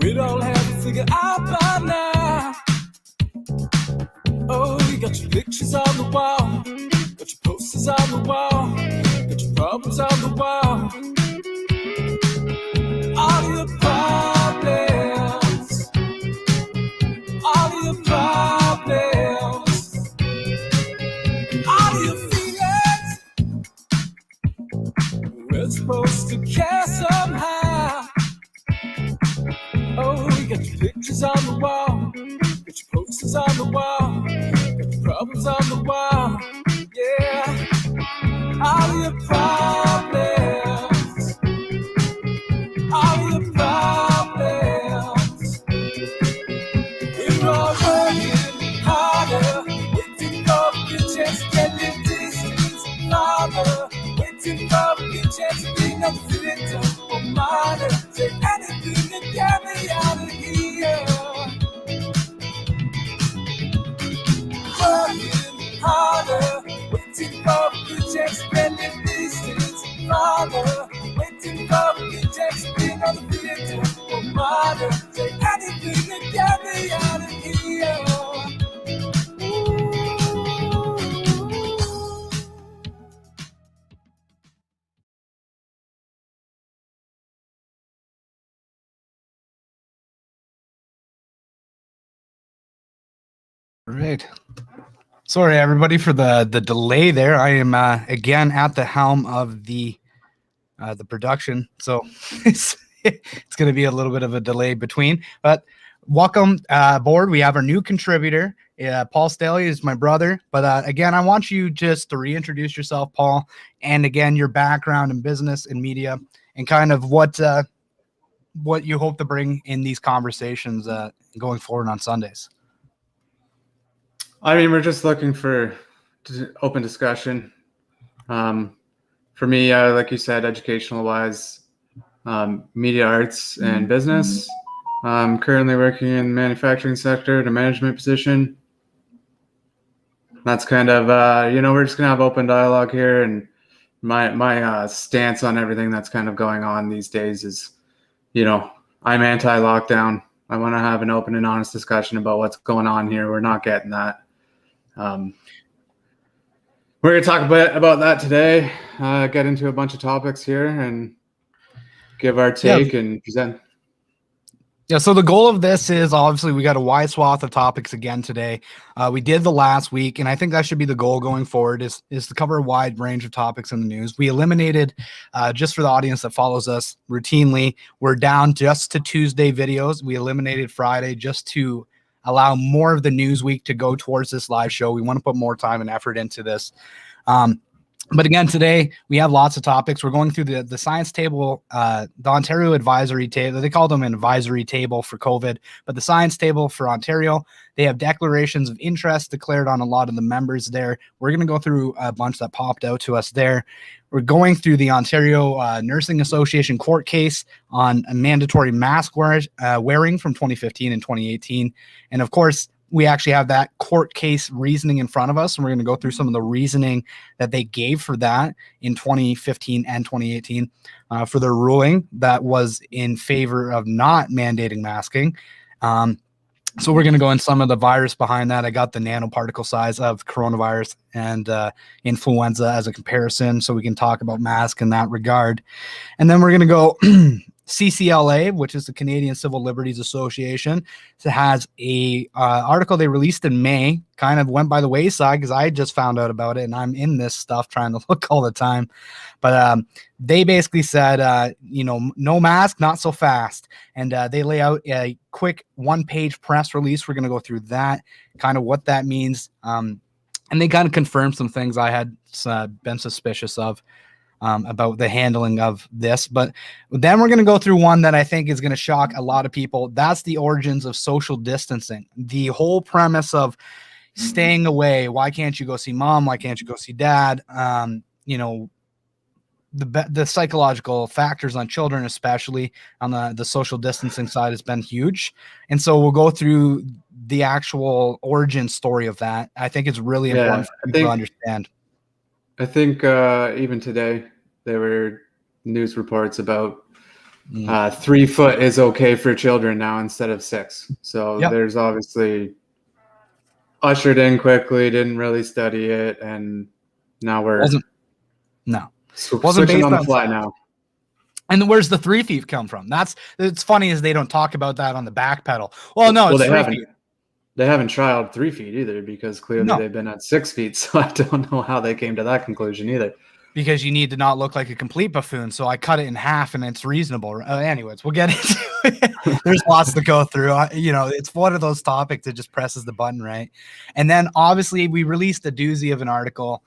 We'd all have to figure out by now. Oh, you got your pictures on the wall, got your posters on the wall, got your problems on the wall. All your problems, all your problems, all your feelings. We're supposed to care somehow. Oh, you got your pictures on the wall, got your posters on the wall, got your problems on the wall. Yeah, all your problems, all your problems. We're all working harder, waiting for the chance to get the distance farther, waiting for the chance to be no victim or martyr. Take anything to get me out of here. Working harder, waiting for the chance to get the distance farther, waiting for the chance to be no victim or martyr. Take anything to get me out of here. Right. Sorry, everybody, for the delay there. I am again at the helm of the production, so it's going to be a little bit of a delay between. But welcome aboard. We have our new contributor. Paul Staley is my brother. But again, I want you just to reintroduce yourself, Paul, and again your background in business and media, and kind of what you hope to bring in these conversations going forward on Sundays. I mean, we're just looking for open discussion. For me, like you said, educational wise, media arts and business. I'm currently working in the manufacturing sector in a management position. That's kind of, we're just going to have open dialogue here. And my stance on everything that's kind of going on these days is, I'm anti-lockdown. I want to have an open and honest discussion about what's going on here. We're not getting that. We're going to talk a bit about that today, get into a bunch of topics here and give our take and present. Yeah, so the goal of this is obviously we got a wide swath of topics again today. We did the last week, and I think that should be the goal going forward is to cover a wide range of topics in the news. We eliminated, just for the audience that follows us routinely, we're down just to Tuesday videos. We eliminated Friday just to allow more of the news week to go towards this live show. We want to put more time and effort into this. But again, today we have lots of topics. We're going through the science table, the Ontario advisory table. They call them an advisory table for COVID, but the science table for Ontario, they have declarations of interest declared on a lot of the members there. We're going to go through a bunch that popped out to us there. We're going through the Ontario Nursing Association court case on a mandatory mask wearing from 2015 and 2018. And of course, we actually have that court case reasoning in front of us, and we're going to go through some of the reasoning that they gave for that in 2015 and 2018 for their ruling that was in favor of not mandating masking. So we're going to go in some of the virus behind that. I got the nanoparticle size of coronavirus and influenza as a comparison, so we can talk about mask in that regard. And then we're going to go CCLA, which is the Canadian Civil Liberties Association, has a article they released in May, kind of went by the wayside because I just found out about it, and I'm in this stuff trying to look all the time. But they basically said, no mask, not so fast. And they lay out a quick one-page press release. We're going to go through that, kind of what that means. And they kind of confirmed some things I had been suspicious of. About the handling of this. But then we're going to go through one that I think is going to shock a lot of people. That's the origins of social distancing. The whole premise of staying away. Why can't you go see mom? Why can't you go see dad? The psychological factors on children, especially on the social distancing side, has been huge. And so we'll go through the actual origin story of that. I think it's really important for people to understand. I think even today there were news reports about 3 foot is okay for children now instead of 6. So there's obviously ushered in quickly, didn't really study it, and now we're switching on the fly now. And where's the 3 feet come from? It's funny is they don't talk about that on the back pedal. Well, no, it's 3 feet. They haven't trialed 3 feet either, because clearly they've been at 6 feet. So I don't know how they came to that conclusion either. Because you need to not look like a complete buffoon. So I cut it in half and it's reasonable. Anyways, we'll get into it. There's lots to go through. It's one of those topics that just presses the button, right? And then obviously we released a doozy of an article.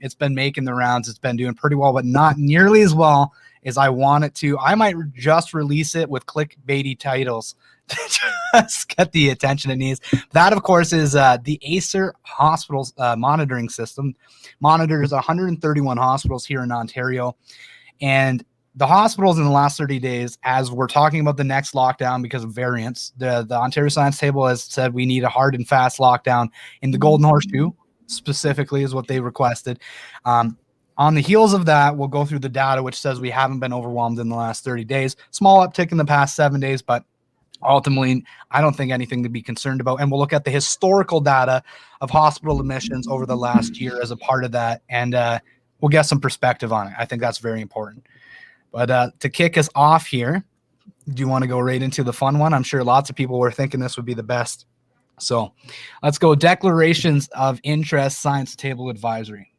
It's been making the rounds. It's been doing pretty well, but not nearly as well as I want it to. I might just release it with clickbaity titles to just get the attention it needs. That, of course, is the Acer Hospitals monitoring system. Monitors 131 hospitals here in Ontario. And the hospitals in the last 30 days, as we're talking about the next lockdown because of variants, the Ontario Science Table has said we need a hard and fast lockdown in the Golden Horseshoe, specifically is what they requested. On the heels of that, we'll go through the data, which says we haven't been overwhelmed in the last 30 days. Small uptick in the past 7 days, but ultimately, I don't think anything to be concerned about. And we'll look at the historical data of hospital admissions over the last year as a part of that. And we'll get some perspective on it. I think that's very important. But to kick us off here, do you want to go right into the fun one? I'm sure lots of people were thinking this would be the best. So let's go. Declarations of Interest Science Table Advisory.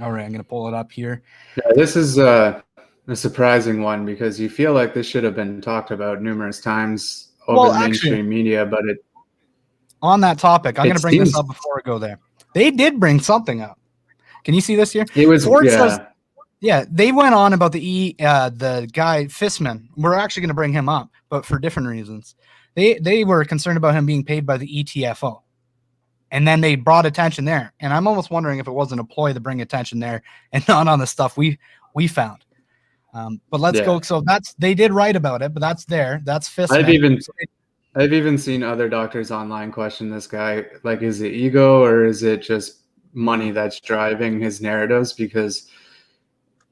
All right, I'm going to pull it up here. Yeah, this is a surprising one because you feel like this should have been talked about numerous times over the mainstream media, but it. On that topic, I'm going to bring this up before I go there. They did bring something up. Can you see this here? It was they went on about the guy Fissman. We're actually going to bring him up, but for different reasons. They were concerned about him being paid by the ETFO. And then they brought attention there. And I'm almost wondering if it wasn't a ploy to bring attention there and not on the stuff we found. But let's go. So they did write about it, but that's there. That's Fissman. I've even seen other doctors online question this guy. Like, is it ego or is it just money that's driving his narratives? Because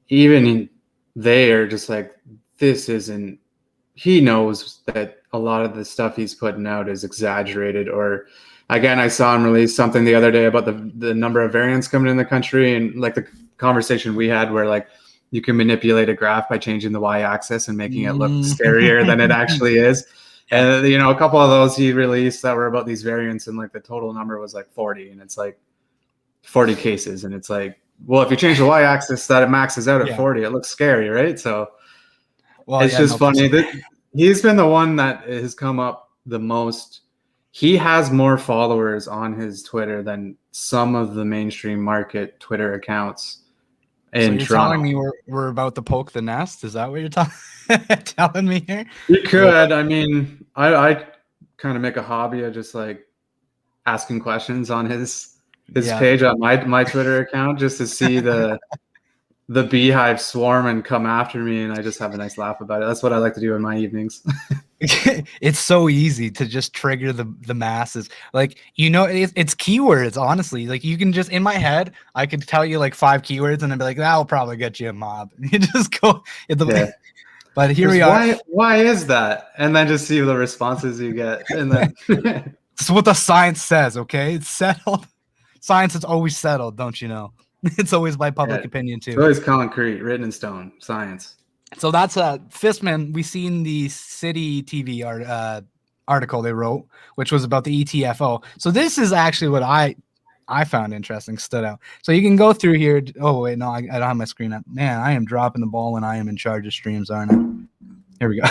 even they are just like, this isn't, he knows that a lot of the stuff he's putting out is exaggerated. Or again, I saw him release something the other day about the number of variants coming in the country, and like the conversation we had where like you can manipulate a graph by changing the y-axis and making it look scarier than it actually is. And a couple of those he released that were about these variants, and like the total number was like 40, and it's like 40 cases, and it's like, well, if you change the y-axis that it maxes out at 40, it looks scary, right? So it's just funny that he's been the one that has come up the most. He has more followers on his Twitter than some of the mainstream market Twitter accounts in Toronto. Telling me we're about to poke the nest? Is that what you're telling me here? You could. I mean, I kind of make a hobby of just like asking questions on his page on my Twitter account just to see the beehive swarm and come after me, and I just have a nice laugh about it. That's what I like to do in my evenings. It's so easy to just trigger the masses. Like, it's keywords, honestly. Like, you can just, in my head, I could tell you like 5 keywords and I'd be like, that'll probably get you a mob. You just go. But here we are. Why is that? And then just see the responses you get. And then it's what the science says, okay? It's settled. Science is always settled, don't you know? It's always by public opinion, too. It's always concrete, written in stone, science. So that's Fissman. We seen the City TV article they wrote, which was about the ETFO. So this is actually what I found interesting, stood out. So you can go through here. Oh, wait, no, I don't have my screen up. Man, I am dropping the ball when I am in charge of streams, aren't I? Here we go.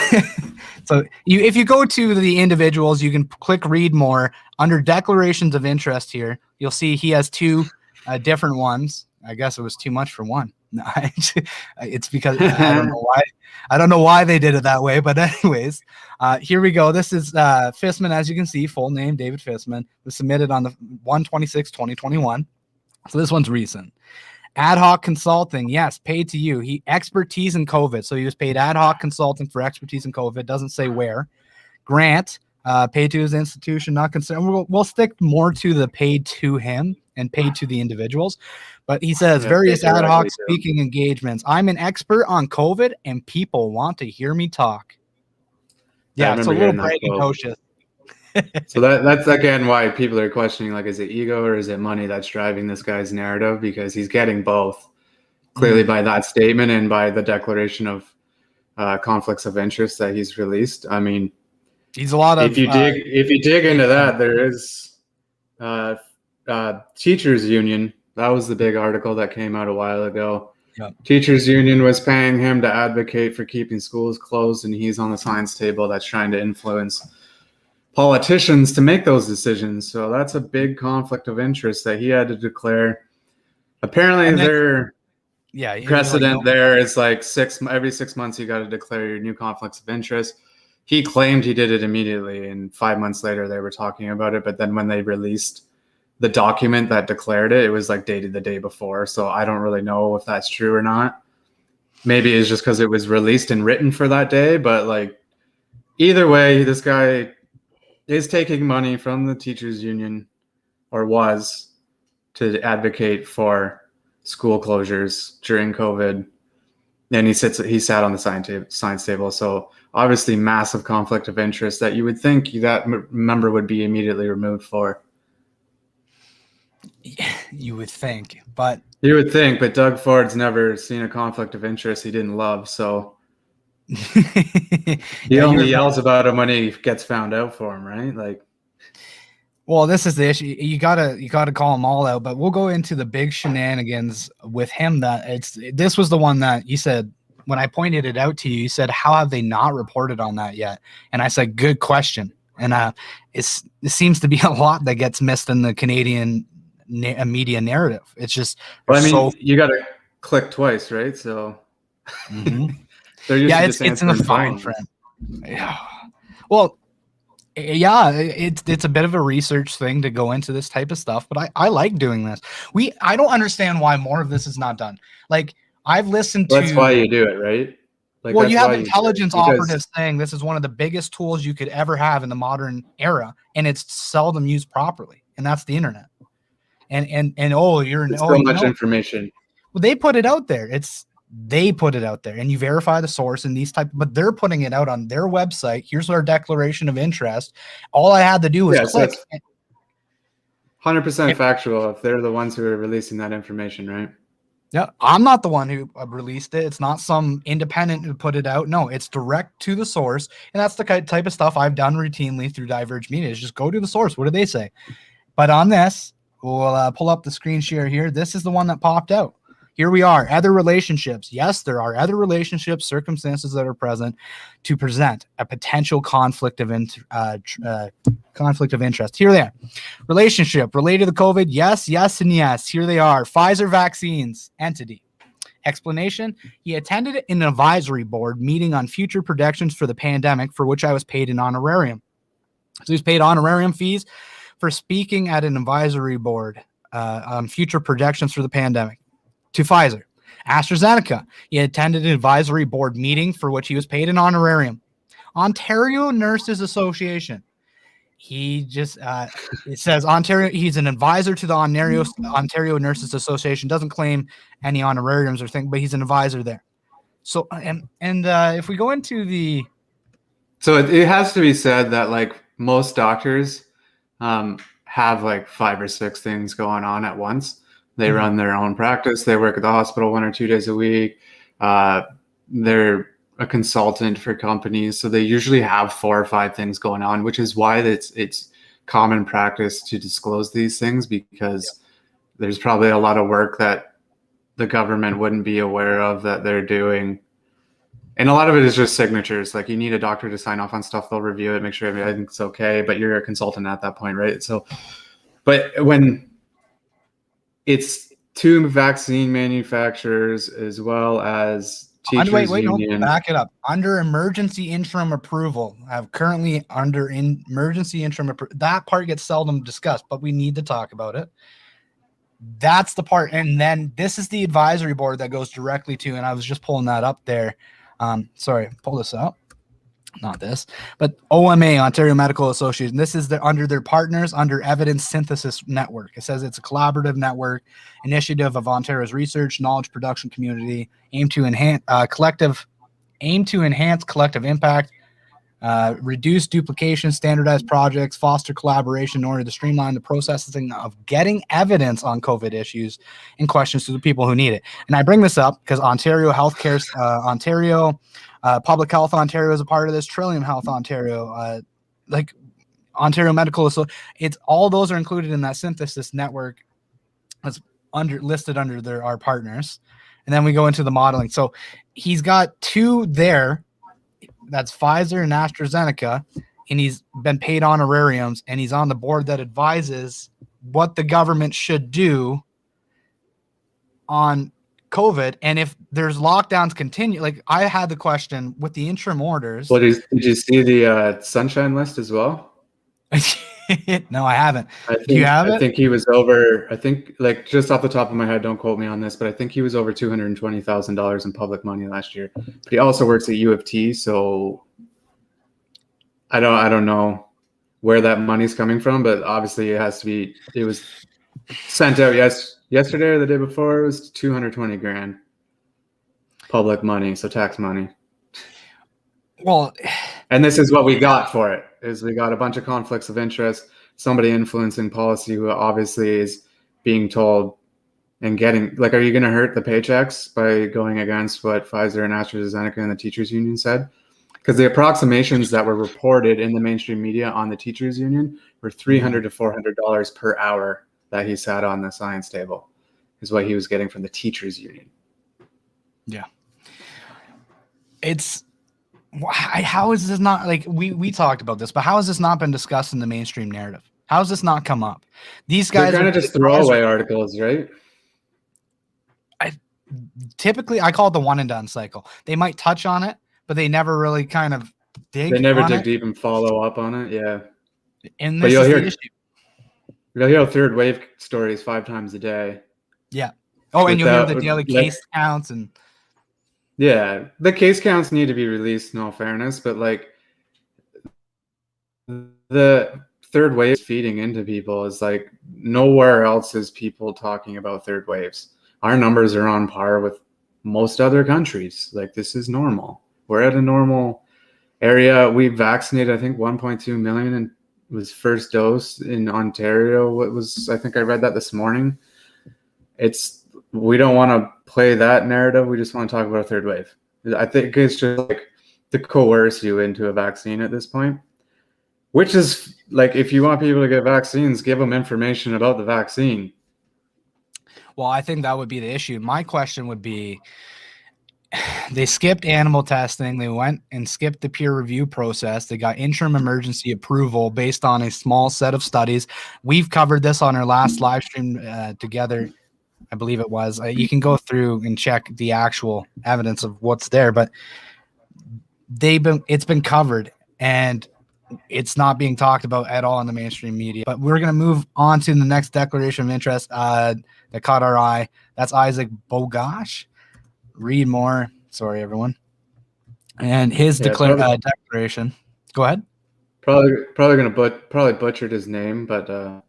So if you go to the individuals, you can click read more. Under declarations of interest here, you'll see he has 2 different ones. I guess it was too much for one. No, it's because I don't know why they did it that way. But anyways, here we go. This is Fissman, as you can see, full name David Fissman, was submitted on the 1/26/2021. So this one's recent. Ad hoc consulting, yes, paid to you. Expertise in COVID. So he was paid ad hoc consulting for expertise in COVID. Doesn't say where. Grant, paid to his institution, not concerned. We'll stick more to the paid to him and paid to the individuals. But he says Yeah, various paid ad hoc directly to 'em. speaking engagements. I'm an expert on COVID and people want to hear me talk. I Yeah, it's a remember little hearing that quote. braggadocious. So that's again why people are questioning, like, is it ego or is it money that's driving this guy's narrative? Because he's getting both clearly by that statement and by the declaration of conflicts of interest that he's released. I mean, He's a lot of if you dig into that, there is teachers union. That was the big article that came out a while ago. Yep. Teachers union was paying him to advocate for keeping schools closed, and he's on the science table that's trying to influence politicians to make those decisions. So that's a big conflict of interest that he had to declare. Apparently, their precedent there is like every 6 months you got to declare your new conflicts of interest. He claimed he did it immediately, and 5 months later they were talking about it. But then when they released the document that declared it, it was like dated the day before. So I don't really know if that's true or not. Maybe it's just because it was released and written for that day. But like either way, this guy is taking money from the teachers union, or was, to advocate for school closures during COVID. And he sat on the science table. So obviously massive conflict of interest that you would think that member would be immediately removed for. You would think, but Doug Ford's never seen a conflict of interest he didn't love. So he only yells about him when he gets found out for him, right? Like, well, this is the issue. You gotta call them all out. But we'll go into the big shenanigans with him. This was the one that you said when I pointed it out to you. You said, "How have they not reported on that yet?" And I said, "Good question." And it seems to be a lot that gets missed in the Canadian media narrative. It's just, well, I mean, you got to click twice, right? So. It's in the fine print. Yeah. Well, yeah, it's a bit of a research thing to go into this type of stuff, but I like doing this. I don't understand why more of this is not done. Like, I've listened to. That's why you do it, right? Like, well, you have intelligence operatives saying this is one of the biggest tools you could ever have in the modern era, and it's seldom used properly, and that's the internet. And so much information. Well, they put it out there. They put it out there, and you verify the source and but they're putting it out on their website. Here's our declaration of interest. All I had to do was click. 100% factual if they're the ones who are releasing that information, right? Yeah, I'm not the one who released it. It's not some independent who put it out. No, it's direct to the source, and that's the type of stuff I've done routinely through Diverge Media. Is just go to the source. What do they say? But on this, we'll pull up the screen share here. This is the one that popped out. Here we are. Other relationships. Yes, there are other relationships, circumstances that are present to present a potential conflict of interest. Here they are. Relationship related to COVID. Yes, yes, and yes. Here they are. Pfizer vaccines entity. Explanation: he attended an advisory board meeting on future projections for the pandemic, for which I was paid an honorarium. So he's paid honorarium fees for speaking at an advisory board on future projections for the pandemic. To Pfizer. AstraZeneca, he attended an advisory board meeting for which he was paid an honorarium. Ontario Nurses Association. He just, it says Ontario, he's an advisor to the Ontario Nurses Association, doesn't claim any honorariums or thing, but he's an advisor there. So, and if we go into So it has to be said that like most doctors have like 5 or 6 things going on at once. They run their own practice. They work at the hospital 1 or 2 days a week. They're a consultant for companies. So they usually have 4 or 5 things going on, which is why it's common practice to disclose these things, because there's probably a lot of work that the government wouldn't be aware of that they're doing. And a lot of it is just signatures. Like, you need a doctor to sign off on stuff. They'll review it, make sure everything's okay, but you're a consultant at that point, right? So, but when it's 2 vaccine manufacturers as well as teachers union. No, back it up. Under emergency interim approval, currently under emergency interim that part gets seldom discussed, but we need to talk about it. That's the part. And then this is the advisory board that goes directly to, and I was just pulling that up there. Sorry, pull this up. not this, but OMA, Ontario Medical Association. This is under their partners under Evidence Synthesis Network. It says it's a collaborative network initiative of Ontario's research knowledge production community, aim to enhance collective impact, reduce duplication, standardize projects, foster collaboration in order to streamline the processing of getting evidence on COVID issues and questions to the people who need it. And I bring this up because Ontario Healthcare, Public Health Ontario is a part of this, Trillium Health Ontario, like Ontario Medical. So it's all those are included in that synthesis network that's listed under our partners. And then we go into the modeling. So he's got 2 there. That's Pfizer and AstraZeneca, and he's been paid honorariums, and he's on the board that advises what the government should do on COVID. And if there's lockdowns continue, like I had the question with the interim orders. What did you see the sunshine list as well? No, I haven't. Do you have it? I think he was over, I think, like, just off the top of my head, don't quote me on this, but I think he was over $220,000 in public money last year. But he also works at U of T, so I don't know where that money's coming from, but obviously it has to be. It was sent out yesterday or the day before. It was $220,000 public money, so tax money. Well, and this is what we got for it. Is we got a bunch of conflicts of interest, somebody influencing policy who obviously is being told and getting, like, are you going to hurt the paychecks by going against what Pfizer and AstraZeneca and the teachers union said? Because the approximations that were reported in the mainstream media on the teachers union were $300 to $400 per hour that he sat on the science table is what he was getting from the teachers union. Yeah. How is this not, like, we talked about this, but how has this not been discussed in the mainstream narrative? How has this not come up? These guys are kind of just throwaway articles, right? Typically, I call it the one and done cycle. They might touch on it, but they never really kind of dig. They never dig deep and follow up on it. Yeah. And this is the issue. You'll hear third wave stories 5 times a day. Yeah. Oh, and you'll hear the daily case counts and. Yeah, the case counts need to be released in all fairness, but like the third wave feeding into people is like nowhere else is people talking about third waves. Our numbers are on par with most other countries. Like, this is normal. We're at a normal area. We vaccinated, I think, 1.2 million and was first dose in Ontario. I think I read that this morning. We don't want to play that narrative. We just want to talk about a third wave. I think it's just like to coerce you into a vaccine at this point, which is like, if you want people to get vaccines, give them information about the vaccine. Well, I think that would be the issue. My question would be, they skipped animal testing. They went and skipped the peer review process. They got interim emergency approval based on a small set of studies. We've covered this on our last live stream together. I believe it was. You can go through and check the actual evidence of what's there, but it's been covered and it's not being talked about at all in the mainstream media. But we're going to move on to the next declaration of interest that caught our eye. That's Isaac Bogosh. Read more. Sorry, everyone. And his declaration. Go ahead. Probably going to butchered his name, but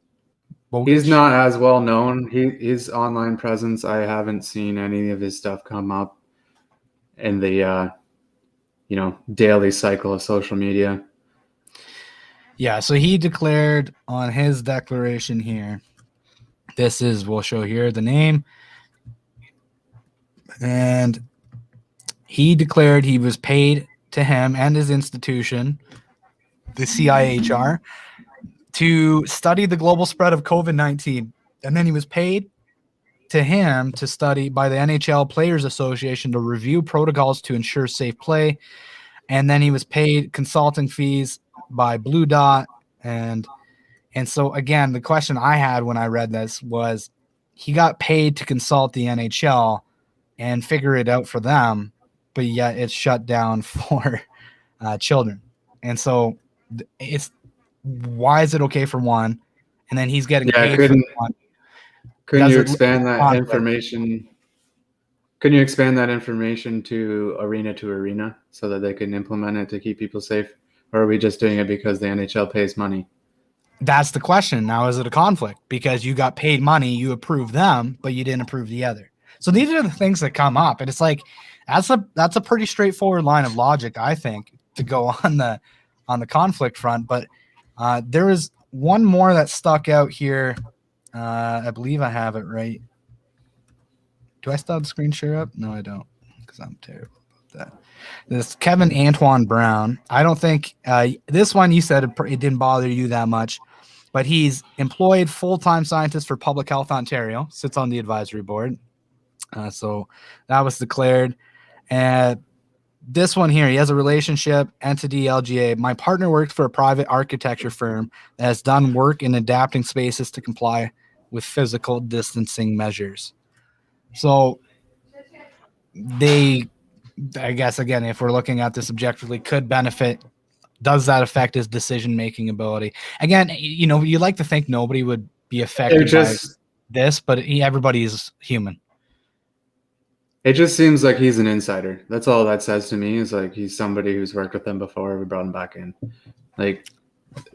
he's not as well known. His online presence, I haven't seen any of his stuff come up in the daily cycle of social media. Yeah, so he declared on his declaration here. We'll show here the name. And he declared he was paid to him and his institution, the CIHR, to study the global spread of COVID-19. And then he was paid to him to study by the NHL Players Association to review protocols to ensure safe play. And then he was paid consulting fees by Blue Dot. And so, again, the question I had when I read this was, he got paid to consult the NHL and figure it out for them, but yet it's shut down for children. And so why is it okay for one, and then he's getting paid for one? Couldn't you expand that information? Can you expand that information to arena so that they can implement it to keep people safe? Or are we just doing it because the NHL pays money? That's the question. Now, is it a conflict? Because you got paid money, you approve them, but you didn't approve the other. So these are the things that come up. And it's like, that's a pretty straightforward line of logic, I think, to go on the conflict front. But there is one more that stuck out here. I believe I have it right. Do I still have the screen share up? No, I don't, because I'm terrible about that. This Kevin Antoine Brown. I don't think this one, you said it didn't bother you that much, but he's employed full-time scientist for Public Health Ontario, sits on the advisory board. So that was declared. And this one here, he has a relationship, entity LGA. My partner works for a private architecture firm that has done work in adapting spaces to comply with physical distancing measures. So they, I guess, again, if we're looking at this objectively, could benefit. Does that affect his decision-making ability? Again, you know, you like to think nobody would be affected by this, but everybody is human. It just seems like he's an insider. That's all that says to me, is like he's somebody who's worked with them before. We brought him back in. Like,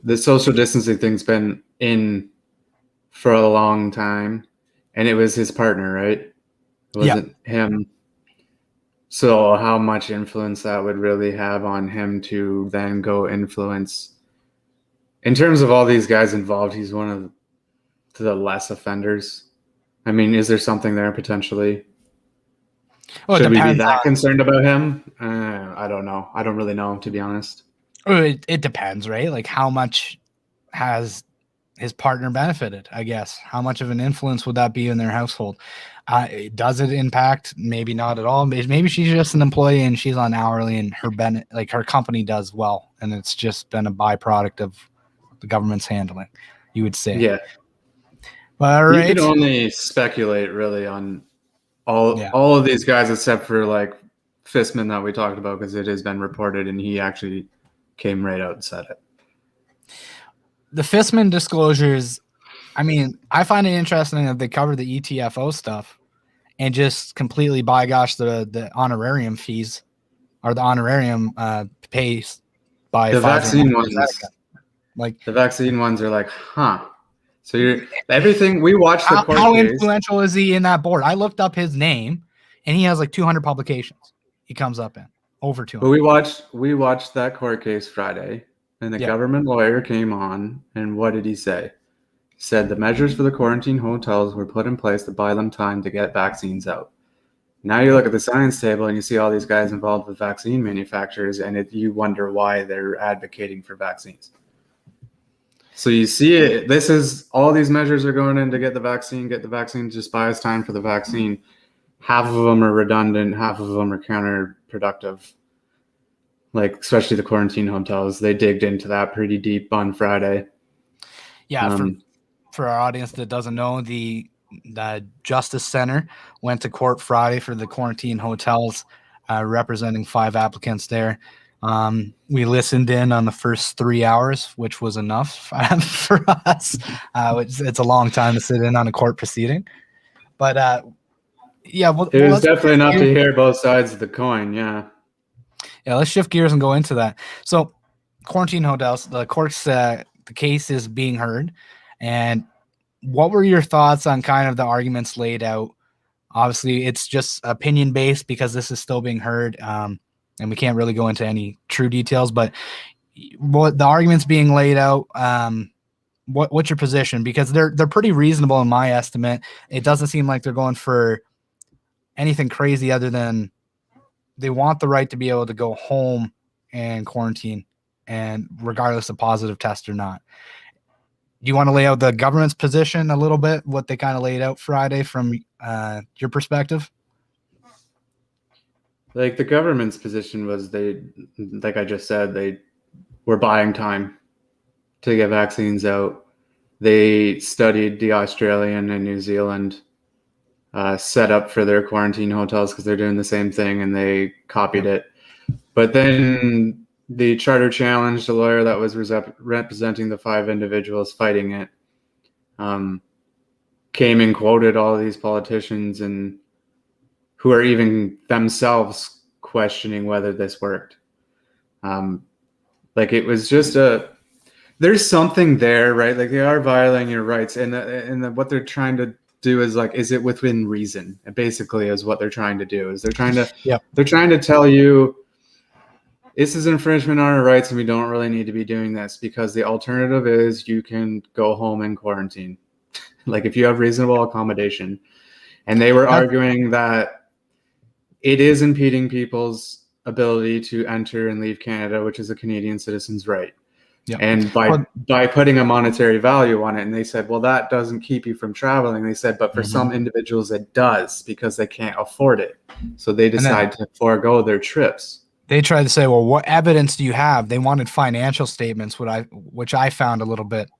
the social distancing thing's been in for a long time, and it was his partner, right? It wasn't him. So how much influence that would really have on him to then go influence. In terms of all these guys involved, he's one of the less offenders. I mean, is there something there potentially? Well, should we be that concerned about him? I don't know. I don't really know, to be honest. It depends, right? Like, how much has his partner benefited, I guess? How much of an influence would that be in their household? Does it impact? Maybe not at all. Maybe she's just an employee and she's on hourly, and her company does well, and it's just been a byproduct of the government's handling, you would say. Yeah. But all right. You can only speculate really on all of these guys, except for like Fistman that we talked about, because it has been reported and he actually came right out and said it. The Fistman disclosures, I mean, I find it interesting that they cover the ETFO stuff and just completely bygosh the honorarium fees, or the honorarium pays by the vaccine ones. Like, the vaccine ones are like, huh. So you're everything we watched the court how case. Influential is he in that board? I looked up his name, and he has like 200 publications. He comes up in over 200. But we watched that court case Friday, and the government lawyer came on, and what did he say? He said the measures for the quarantine hotels were put in place to buy them time to get vaccines out. Now you look at the science table and you see all these guys involved with vaccine manufacturers, and you wonder why they're advocating for vaccines. So you see it. This is all these measures are going in to get the vaccine, just buy us time for the vaccine. Half of them are redundant, half of them are counterproductive. Like, especially the quarantine hotels, they digged into that pretty deep on Friday. Yeah, for our audience that doesn't know, the Justice Center went to court Friday for the quarantine hotels, representing 5 applicants there. We listened in on the first 3 hours, which was enough for us. It's a long time to sit in on a court proceeding, but it was definitely enough to hear both sides of the coin. Yeah, let's shift gears and go into that. So, quarantine hotels, the court's the case is being heard, and what were your thoughts on kind of the arguments laid out? Obviously, it's just opinion based because this is still being heard. And we can't really go into any true details, but what the arguments being laid out, what's your position? Because they're pretty reasonable in my estimate. It doesn't seem like they're going for anything crazy other than they want the right to be able to go home and quarantine, and regardless of positive test or not. Do you want to lay out the government's position a little bit, what they kind of laid out Friday from your perspective? Like, the government's position was like I just said, they were buying time to get vaccines out. They studied the Australian and New Zealand setup for their quarantine hotels because they're doing the same thing, and they copied it. But then the charter challenged a lawyer that was representing the 5 individuals fighting it, came and quoted all these politicians and who are even themselves questioning whether this worked. Like it was just there's something there, right? Like they are violating your rights, and what they're trying to do is like, is it within reason? And basically, is what they're trying to do is they're trying to tell you this is infringement on our rights, and we don't really need to be doing this because the alternative is you can go home and quarantine, like if you have reasonable accommodation. And they were arguing that it is impeding people's ability to enter and leave Canada, which is a Canadian citizen's right. Yep. And by putting a monetary value on it, and they said, well, that doesn't keep you from traveling. They said, but for some individuals it does because they can't afford it. So they decide to forego their trips. They tried to say, well, what evidence do you have? They wanted financial statements, which I found a little bit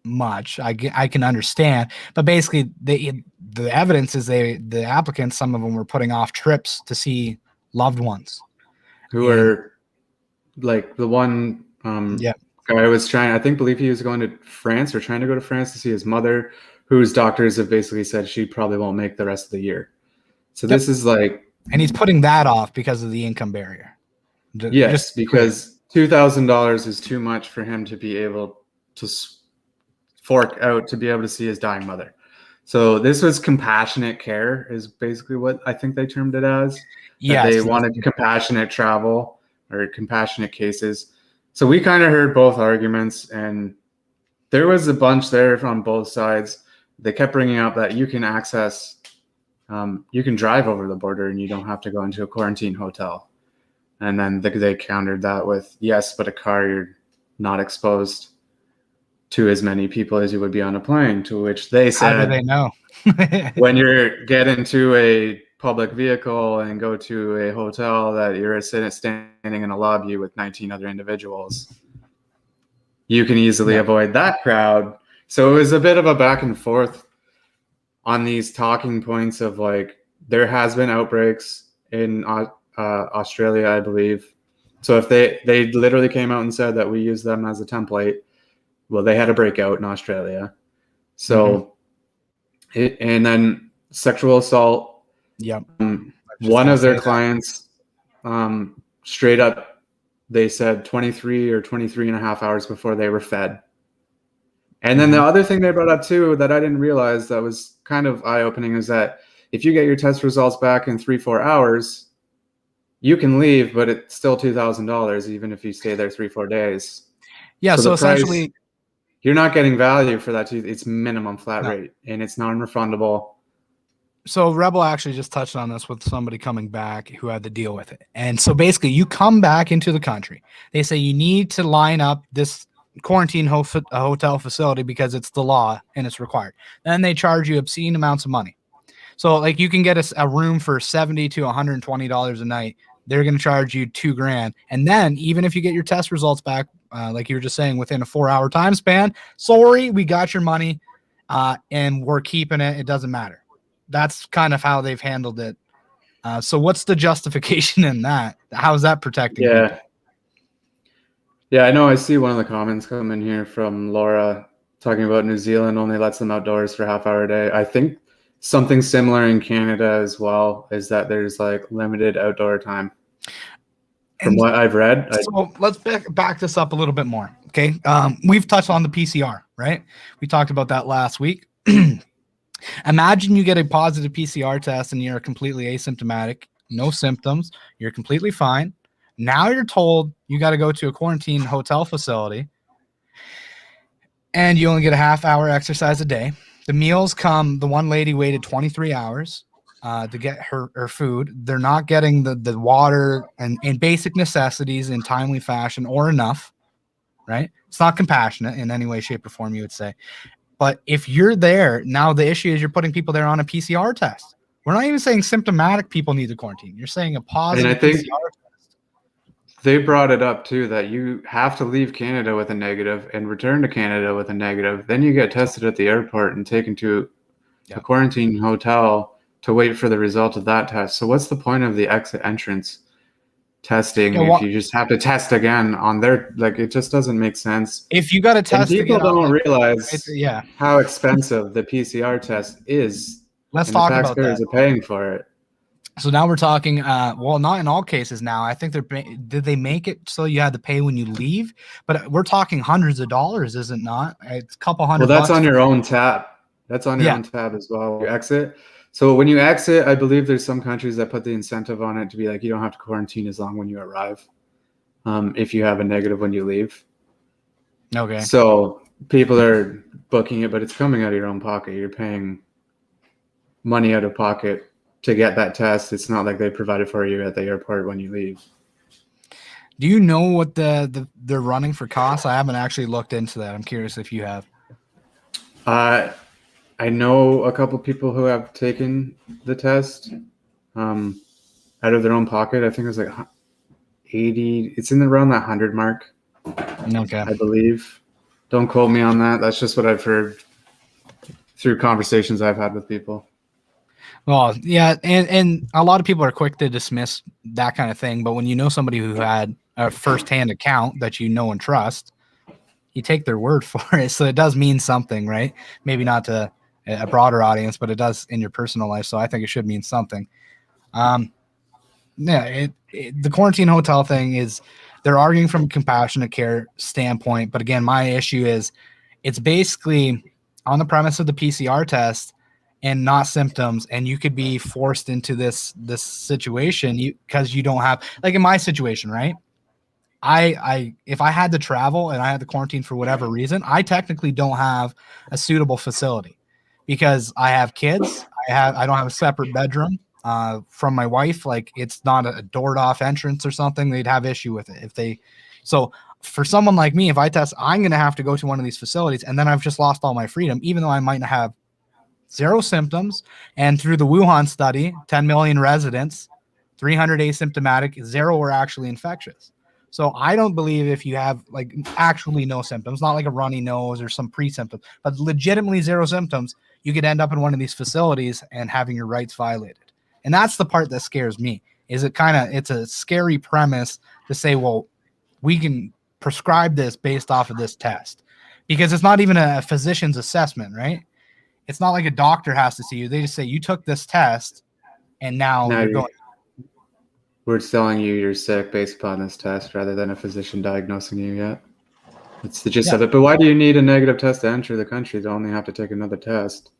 much. I can understand, but basically the evidence is the applicants, some of them were putting off trips to see loved ones who are like the one guy was believe he was going to France or trying to go to France to see his mother, whose doctors have basically said she probably won't make the rest of the year. So this is like, and he's putting that off because of the income barrier. Yes, because $2,000 is too much for him to be able to fork out to be able to see his dying mother. So this was compassionate care is basically what I think they termed it as. Yeah, they wanted compassionate travel or compassionate cases. So we kind of heard both arguments, and there was a bunch there on both sides. They kept bringing up that you can access, you can drive over the border and you don't have to go into a quarantine hotel. And then they countered that with, yes, but a car, you're not exposed to as many people as you would be on a plane, to which they said, how do they know? When you get into a public vehicle and go to a hotel that you're standing in a lobby with 19 other individuals, you can easily avoid that crowd. So it was a bit of a back and forth on these talking points of like, there has been outbreaks in Australia, I believe. So if they literally came out and said that we use them as a template, well, they had a breakout in Australia. So and then sexual assault. Yep. One of their clients, straight up, they said 23 or 23 and a half hours before they were fed. And then the other thing they brought up too that I didn't realize that was kind of eye-opening is that if you get your test results back in 3-4 hours, you can leave, but it's still $2,000 even if you stay there 3-4 days. Yeah, so essentially you're not getting value for that. It's minimum flat rate, and it's non-refundable. So Rebel actually just touched on this with somebody coming back who had to deal with it. And so basically you come back into the country. They say you need to line up this quarantine hotel facility because it's the law and it's required. Then they charge you obscene amounts of money. So like you can get a room for $70 to $120 a night. They're going to charge you $2,000. And then even if you get your test results back, like you were just saying, within a 4-hour time span, sorry, we got your money and we're keeping it. It doesn't matter. That's kind of how they've handled it. So what's the justification in that? How is that protecting people? Yeah, I know. I see one of the comments come in here from Laura talking about New Zealand only lets them outdoors for half-hour a day. I think something similar in Canada as well is that there's like limited outdoor time. From what I've read. So let's back this up a little bit more. Okay. We've touched on the PCR, right? We talked about that last week. Imagine you get a positive PCR test and you're completely asymptomatic, no symptoms, you're completely fine. Now you're told you got to go to a quarantine hotel facility and you only get a half-hour exercise a day. The meals come, the one lady waited 23 hours to get her food. They're not getting the water and basic necessities in timely fashion or enough, right? It's not compassionate in any way, shape, or form, you would say. But if you're there, now the issue is you're putting people there on a PCR test. We're not even saying symptomatic people need to quarantine. You're saying a positive PCR test. They brought it up too that you have to leave Canada with a negative and return to Canada with a negative. Then you get tested at the airport and taken to a quarantine hotel to wait for the result of that test. So what's the point of the exit entrance testing if you just have to test again on their, like, it just doesn't make sense. If you got to test again, people don't realize how expensive the PCR test is. Let's talk about that. Taxpayers are paying for it. So now we're talking, well, not in all cases now. I think did they make it so you had to pay when you leave? But we're talking hundreds of dollars, is it not? It's a couple hundred Well, that's bucks. on your own tab. That's on your Yeah. own tab as well. You exit. So when you exit, I believe there's some countries that put the incentive on it to be like, you don't have to quarantine as long when you arrive, if you have a negative when you leave. Okay. So people are booking it, but it's coming out of your own pocket. You're paying money out of pocket to get that test. It's not like they provide it for you at the airport when you leave. Do you know what they're running for costs? I haven't actually looked into that. I'm curious if you have. I know a couple people who have taken the test out of their own pocket. I think it was like 80. It's in around that 100 mark. Okay. I believe. Don't quote me on that. That's just what I've heard through conversations I've had with people. Well, yeah, and a lot of people are quick to dismiss that kind of thing, but when you know somebody who had a firsthand account that you know and trust, you take their word for it. So it does mean something, right? Maybe not to a broader audience, but it does in your personal life. So I think it should mean something. Yeah, the quarantine hotel thing is they're arguing from a compassionate care standpoint, but again, my issue is it's basically on the premise of the PCR test and not symptoms, and you could be forced into this situation because you don't have, like in my situation, right? I if I had to travel and I had to quarantine for whatever reason, I technically don't have a suitable facility because I have kids. I don't have a separate bedroom from my wife. Like it's not a doored off entrance or something. They'd have issue with it if they. So for someone like me, if I test, I'm going to have to go to one of these facilities, and then I've just lost all my freedom, even though I might have zero symptoms. And through the Wuhan study, 10 million residents, 300 asymptomatic, zero were actually infectious. So I don't believe if you have like actually no symptoms, not like a runny nose or some pre-symptoms, but legitimately zero symptoms, you could end up in one of these facilities and having your rights violated. And that's the part that scares me. Is it's a scary premise to say, well, we can prescribe this based off of this test, because it's not even a physician's assessment, right? It's not like a doctor has to see you. They just say you took this test and now you're going. We're telling you you're sick based upon this test rather than a physician diagnosing you yet. That's the gist of it. But why do you need a negative test to enter the country to only have to take another test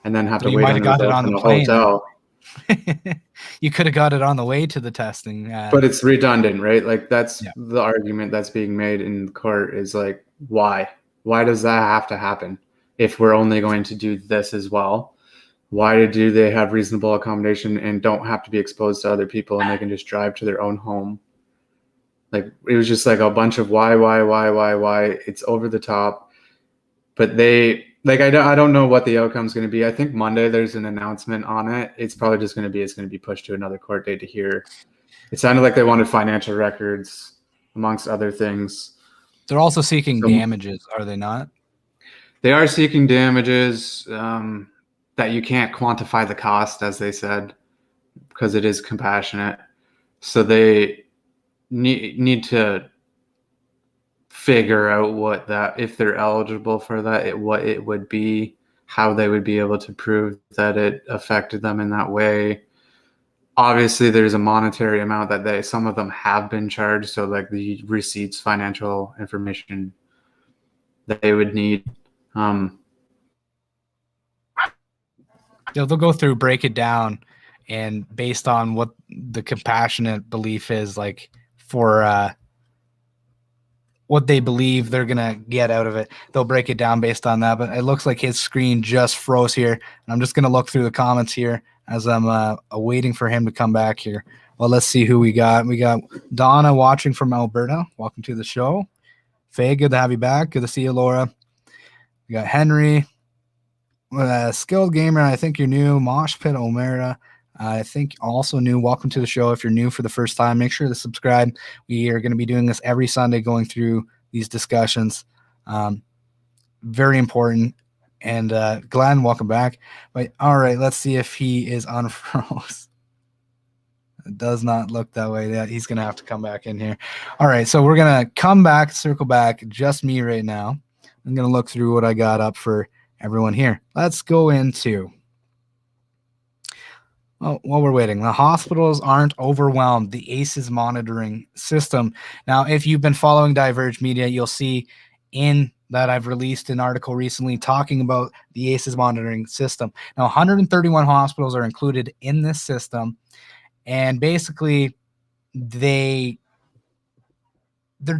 and then have to wait on the hotel? You could have got it on the way to the testing. But it's redundant, right? Like that's the argument that's being made in court is like, why? Why does that have to happen if we're only going to do this as well? Why do they have reasonable accommodation and don't have to be exposed to other people and they can just drive to their own home? Like it was just like a bunch of why. It's over the top. But they like I don't know what the outcome is going to be. I think Monday there's an announcement on it. It's probably just going to be pushed to another court date to hear. It sounded like they wanted financial records amongst other things. They're also seeking damages, are they not? They are seeking damages. That you can't quantify the cost, as they said, because it is compassionate. So they need to figure out if they're eligible for that, what it would be, how they would be able to prove that it affected them in that way. Obviously, there's a monetary amount that some of them have been charged. So like the receipts, financial information that they would need. They'll go through, break it down, and based on what the compassionate belief is, like for what they believe they're gonna get out of it, they'll break it down based on that. But it looks like his screen just froze here, and I'm just gonna look through the comments here as I'm waiting for him to come back here. Well, let's see who we got. We got Donna watching from Alberta. Welcome to the show. Faye, good to have you back. Good to see you, Laura. We got Henry. Skilled gamer, I think you're new. Mosh Pit Omerta, I think also new. Welcome to the show. If you're new for the first time, make sure to subscribe. We are going to be doing this every Sunday, going through these discussions. Very important. And Glenn, welcome back. But all right, let's see if he is unfroze. It does not look that way. Yeah, he's going to have to come back in here. All right, so we're going to come back, circle back, just me right now. I'm going to look through what I got up for everyone here. Let's go into Well, while we're waiting, the hospitals aren't overwhelmed. The ACEs monitoring system. Now, if you've been following Diverge Media, you'll see in that I've released an article recently talking about the ACEs monitoring system. Now, 131 hospitals are included in this system, and basically they're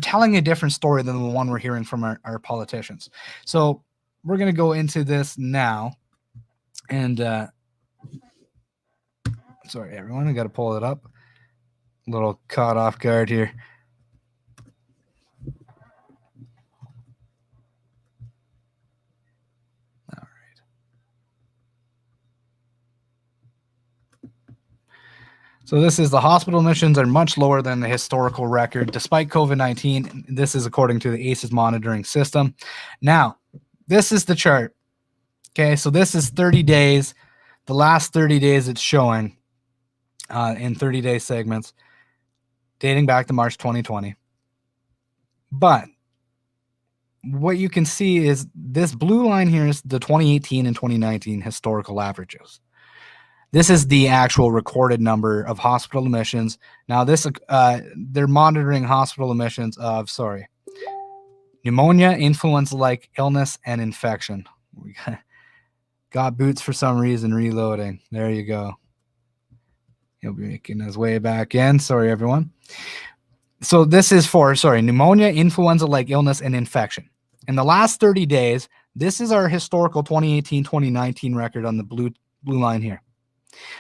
telling a different story than the one we're hearing from our politicians. So we're going to go into this now, and sorry, everyone, I got to pull it up. A little caught off guard here. All right. So this is the hospital admissions are much lower than the historical record, despite COVID-19. This is according to the ACEs monitoring system. Now, this is the chart. Okay, so this is 30 days. The last 30 days it's showing in 30-day segments dating back to March 2020. But what you can see is this blue line here is the 2018 and 2019 historical averages. This is the actual recorded number of hospital admissions. Now this, they're monitoring hospital admissions of, pneumonia, influenza-like illness, and infection. We got Boots for some reason reloading. There you go. He'll be making his way back in. Sorry, everyone. So this is for, pneumonia, influenza-like illness, and infection. In the last 30 days, this is our historical 2018-2019 record on the blue line here.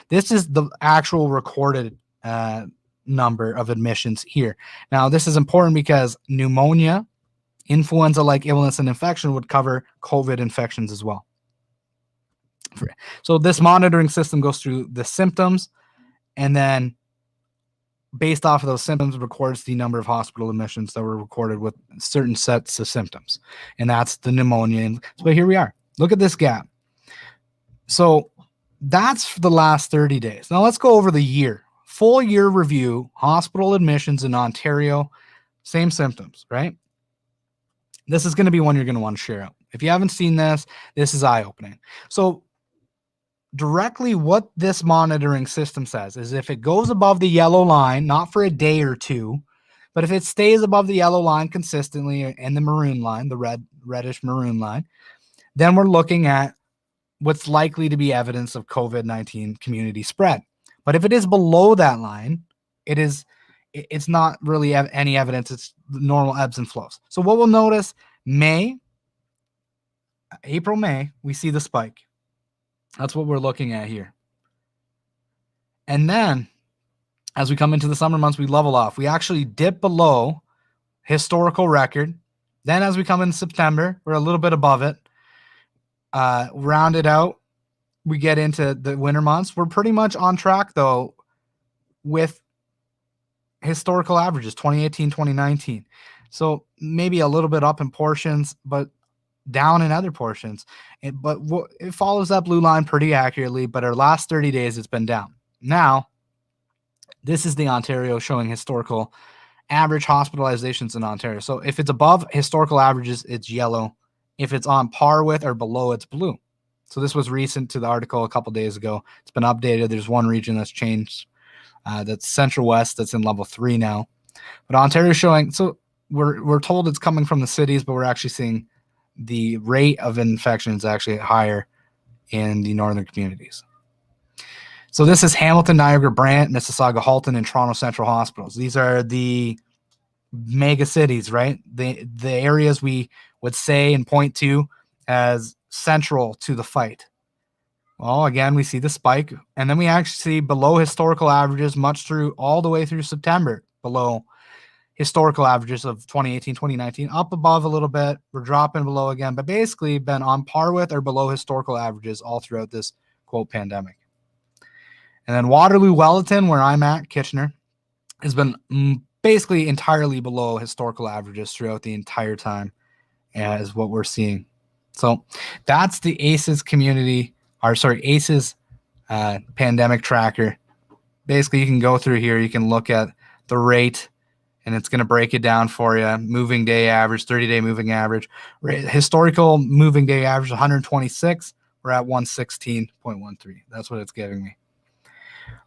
This is the actual recorded number of admissions here. Now, this is important because pneumonia, influenza-like illness, and infection would cover COVID infections as well. So this monitoring system goes through the symptoms, and then based off of those symptoms, records the number of hospital admissions that were recorded with certain sets of symptoms. And that's the pneumonia. But here we are. Look at this gap. So that's for the last 30 days. Now let's go over the year. Full year review, hospital admissions in Ontario, same symptoms, right? This is going to be one you're going to want to share out. If you haven't seen this, this is eye-opening. So directly what this monitoring system says is if it goes above the yellow line, not for a day or two, but if it stays above the yellow line consistently and the maroon line, the reddish maroon line, then we're looking at what's likely to be evidence of COVID-19 community spread. But if it is below that line, it's not really any evidence. It's normal ebbs and flows. So what we'll notice, April, May, we see the spike. That's what we're looking at here. And then as we come into the summer months, we level off. We actually dip below historical record. Then as we come in September, we're a little bit above it. Round it out, we get into the winter months. We're pretty much on track, though, with historical averages, 2018, 2019. So maybe a little bit up in portions, but down in other portions. But it follows that blue line pretty accurately, but our last 30 days, it's been down. Now, this is the Ontario showing historical average hospitalizations in Ontario. So if it's above historical averages, it's yellow. If it's on par with or below, it's blue. So this was recent to the article a couple days ago. It's been updated. There's one region that's changed. That's Central West. That's in level 3 now. But Ontario showing, so we're told it's coming from the cities, but we're actually seeing the rate of infection is actually higher in the northern communities. So this is Hamilton, Niagara, Brant, Mississauga, Halton, and Toronto Central Hospitals. These are the mega cities, right? The areas we would say and point to as central to the fight. Well, again, we see the spike, and then we actually see below historical averages all the way through September, below historical averages of 2018, 2019, up above a little bit. We're dropping below again, but basically been on par with or below historical averages all throughout this, quote, pandemic. And then Waterloo, Wellington, where I'm at, Kitchener, has been basically entirely below historical averages throughout the entire time, is what we're seeing. So that's the ACEs ACEs pandemic tracker. Basically, you can go through here. You can look at the rate, and it's going to break it down for you. Moving day average, 30-day moving average. Historical moving day average, 126. We're at 116.13. That's what it's giving me.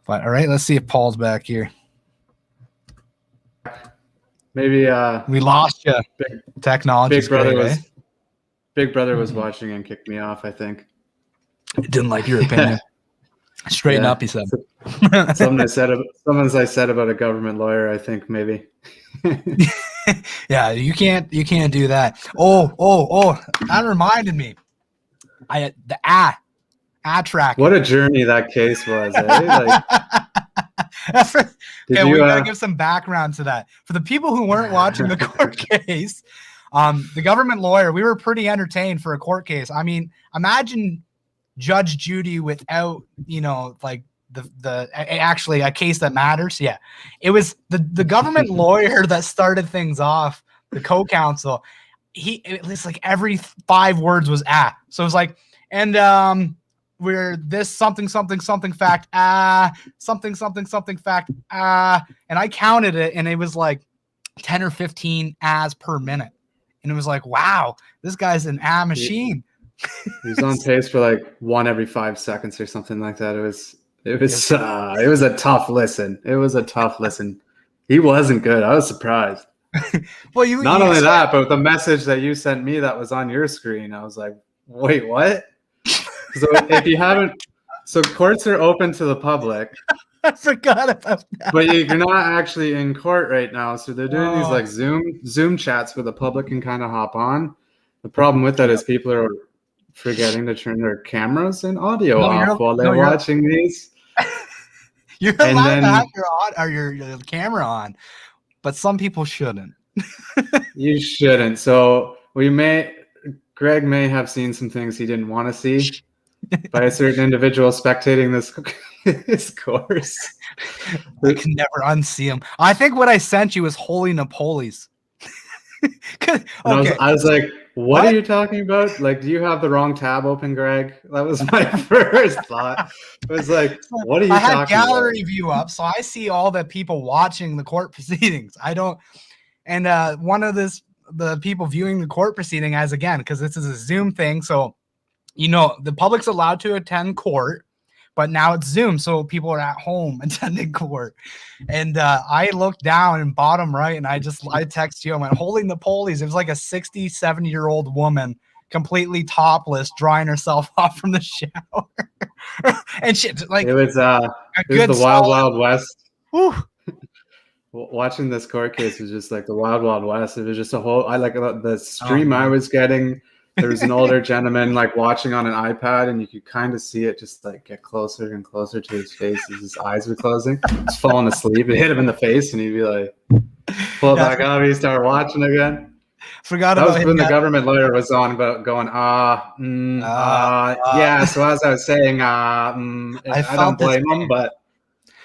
But all right, let's see if Paul's back here. Maybe We lost you. Big, Technology. Big Brother was watching and kicked me off, I think. Didn't like your opinion. Straighten up, he said. Something I said about a government lawyer, I think maybe. Yeah, you can't do that. Oh, that reminded me. The track. What a journey that case was, eh? We gotta give some background to that. For the people who weren't watching the court case, the government lawyer, we were pretty entertained for a court case. I mean, imagine Judge Judy without, actually a case that matters. Yeah. It was the government lawyer that started things off, the co-counsel. It was like every 5 words was so it was like, and we're this something fact, something fact, and I counted it, and it was like 10 or 15 as per minute, and it was like, wow, this guy's an machine. He was on pace for like 1 every 5 seconds or something like that. It was a tough listen. He wasn't good. I was surprised. Well, not only that, but the message that you sent me that was on your screen, I was like, wait, what? So if you haven't, so courts are open to the public. I forgot about that. But you're not actually in court right now. So they're doing these like Zoom chats where the public can kind of hop on. The problem with that is people are forgetting to turn their cameras and audio off while they're watching these. You're allowed to have your camera on, but some people shouldn't. You shouldn't. So Greg may have seen some things he didn't want to see by a certain individual spectating this course. I can never unsee him. I think what I sent you was Holy Napoleons. Okay. I was like, what are you talking about? Like, do you have the wrong tab open, Greg? That was my first thought. It was like, what are you talking about? I had gallery view up, so I see all the people watching the court proceedings. I don't, and one of the people viewing the court proceeding as, again, because this is a Zoom thing, so the public's allowed to attend court, but now it's Zoom, so people are at home attending court. And I looked down and bottom right, and I text you. I went, Holy Napoleons. It was like a 67-year-old woman, completely topless, drying herself off from the shower. And shit, like it was the Wild West. Whew. Watching this court case was just like the Wild West. It was just the stream I was getting. There was an older gentleman like watching on an iPad, and you could kind of see it just like get closer and closer to his face as his eyes were closing. He's falling asleep. It hit him in the face, and he'd be like, pull it back up. He'd start watching again. Forgot that about was when the government lawyer was on about going, yeah. So as I was saying, I don't blame him, but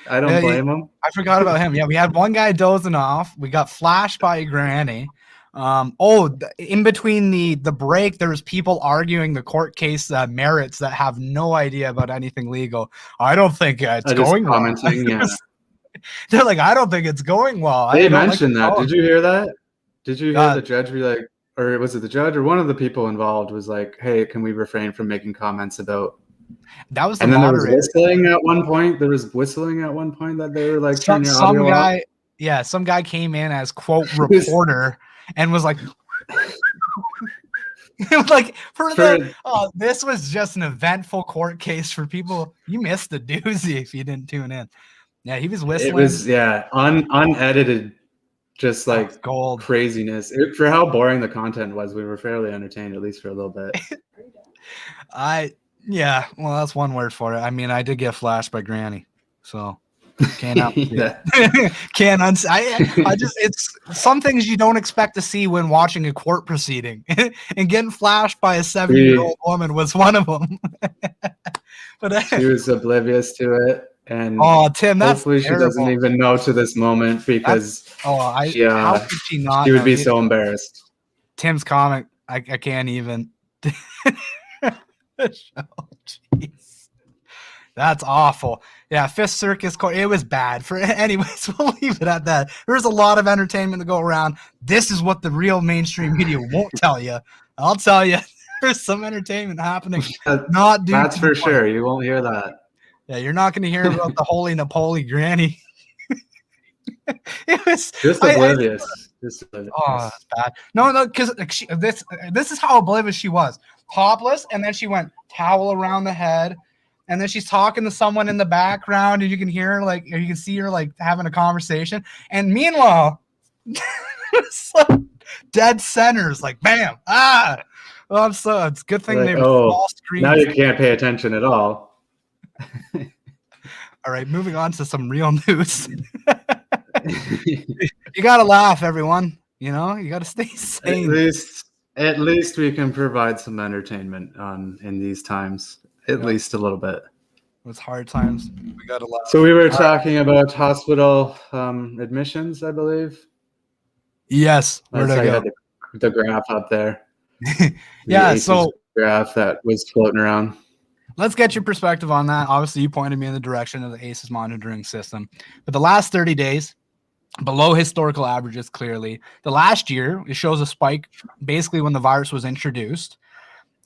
I don't blame him. I forgot about him. Yeah, we had one guy dozing off. We got flashed by a granny. In between the break, there was people arguing the court case merits that have no idea about anything legal. I don't think it's going well. Yeah. They're like, I don't think it's going well. They mentioned that. Did you hear that? Did you hear the judge be like, or was it the judge or one of the people involved was like, hey, can we refrain from making comments about? That was and then there was whistling at one point. That they were like, turn your audio off. Yeah, some guy came in as quote reporter and was like, this was just an eventful court case for people. You missed the doozy if you didn't tune in. Yeah, he was whistling. It was unedited, just like gold craziness. For how boring the content was, we were fairly entertained, at least for a little bit. Yeah, well, that's one word for it. I mean, I did get flashed by Granny, so can't it's some things you don't expect to see when watching a court proceeding, and getting flashed by a 7-year-old woman was one of them. But she was oblivious to it, and Tim, that's hopefully terrible. She doesn't even know to this moment because how could she not? She would be so embarrassed. Tim's comment, I can't even. Jeez. That's awful. Yeah, Fifth Circus Court. It was bad. Anyways, we'll leave it at that. There's a lot of entertainment to go around. This is what the real mainstream media won't tell you. I'll tell you, there's some entertainment happening. That's for sure. You won't hear that. Yeah, you're not going to hear about the holy Napoli granny. It was Just oblivious. Just oblivious. oh, it's bad. No, because this is how oblivious she was. Topless, and then she went towel around the head, and then she's talking to someone in the background, and you can hear her or you can see her having a conversation. And meanwhile, it's dead centers, bam, Well, it's a good thing they were small screens. Now you can't pay attention at all. All right, moving on to some real news. You gotta laugh, everyone. You gotta stay sane. At least we can provide some entertainment in these times. At least a little bit. It's hard times. We gotta laugh. So we were talking about hospital admissions, I believe. Yes, where'd I go? The graph up there. Yeah, so graph that was floating around. Let's get your perspective on that. Obviously, you pointed me in the direction of the ACEs monitoring system. But the last 30 days, below historical averages, clearly. The last year, it shows a spike basically when the virus was introduced.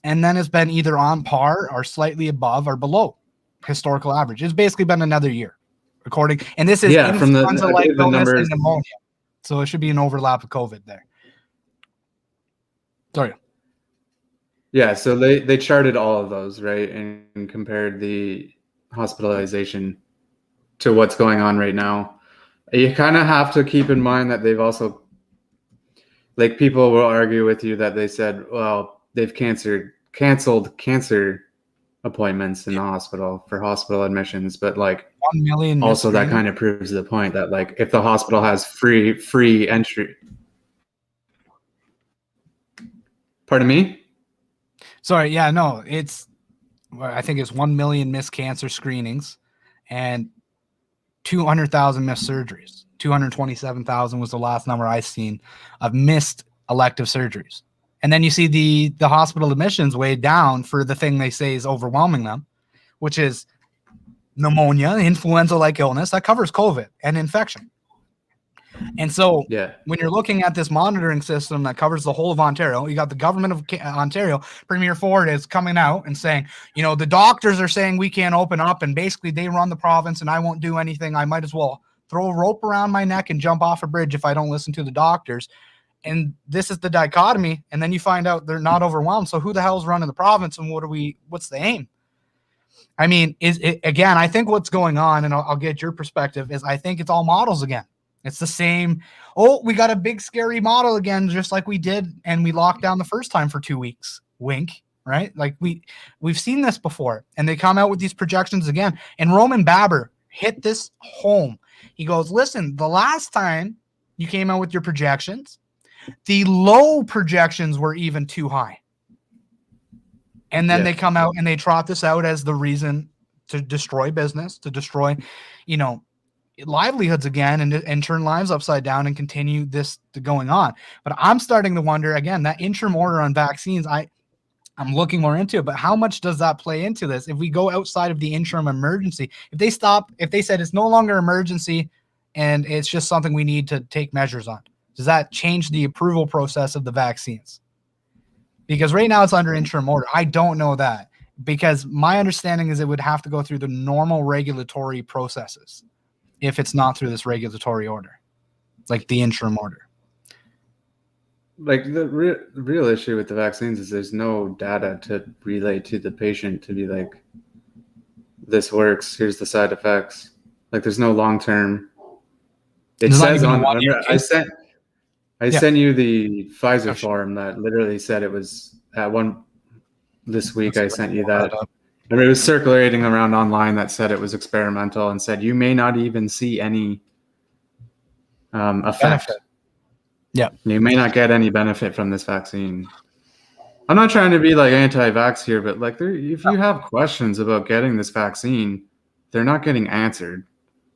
And then it's been either on par or slightly above or below historical average. It's basically been another year, according. And this is influenza-like illness and pneumonia. So it should be an overlap of COVID there. Sorry. Yeah, so they charted all of those, right, and compared the hospitalization to what's going on right now. You kind of have to keep in mind that they've also, people will argue with you that they said, well, they've canceled cancer appointments in the hospital for hospital admissions, but 1 million also that kind of proves the point that if the hospital has free entry. Pardon me? Sorry, yeah, no, I think it's 1 million missed cancer screenings and 200,000 missed surgeries. 227,000 was the last number I've seen of missed elective surgeries. And then you see the hospital admissions way down for the thing they say is overwhelming them, which is pneumonia, influenza-like illness that covers COVID and infection. And so when you're looking at this monitoring system that covers the whole of Ontario, you got the government of Ontario, Premier Ford is coming out and saying, the doctors are saying we can't open up, and basically they run the province and I won't do anything. I might as well throw a rope around my neck and jump off a bridge if I don't listen to the doctors. And this is the dichotomy. And then you find out they're not overwhelmed. So who the hell's running the province, and what's the aim? I mean, I think what's going on, and I'll get your perspective, is I think it's all models again. It's the same. Oh, we got a big scary model again, just like we did, and we locked down the first time for 2 weeks. Wink, right? We've seen this before, and they come out with these projections again. And Roman Baber hit this home. He goes, listen, the last time you came out with your projections, the low projections were even too high. And then they come out and they trot this out as the reason to destroy business, to destroy, livelihoods again, and turn lives upside down and continue this going on. But I'm starting to wonder again, that interim order on vaccines, I'm looking more into it, but how much does that play into this? If we go outside of the interim emergency, if they said it's no longer emergency and it's just something we need to take measures on, does that change the approval process of the vaccines? Because right now it's under interim order. I don't know that, because my understanding is it would have to go through the normal regulatory processes if it's not through this regulatory order, like the interim order. The real issue with the vaccines is there's no data to relay to the patient to be like, this works, here's the side effects. There's no long-term. It says on I sent you the Pfizer form that literally said it was at one this week. I sent you that. And it was circulating around online that said it was experimental and said you may not even see any effect. Benefit. Yeah. You may not get any benefit from this vaccine. I'm not trying to be anti-vax here, but if you have questions about getting this vaccine, they're not getting answered.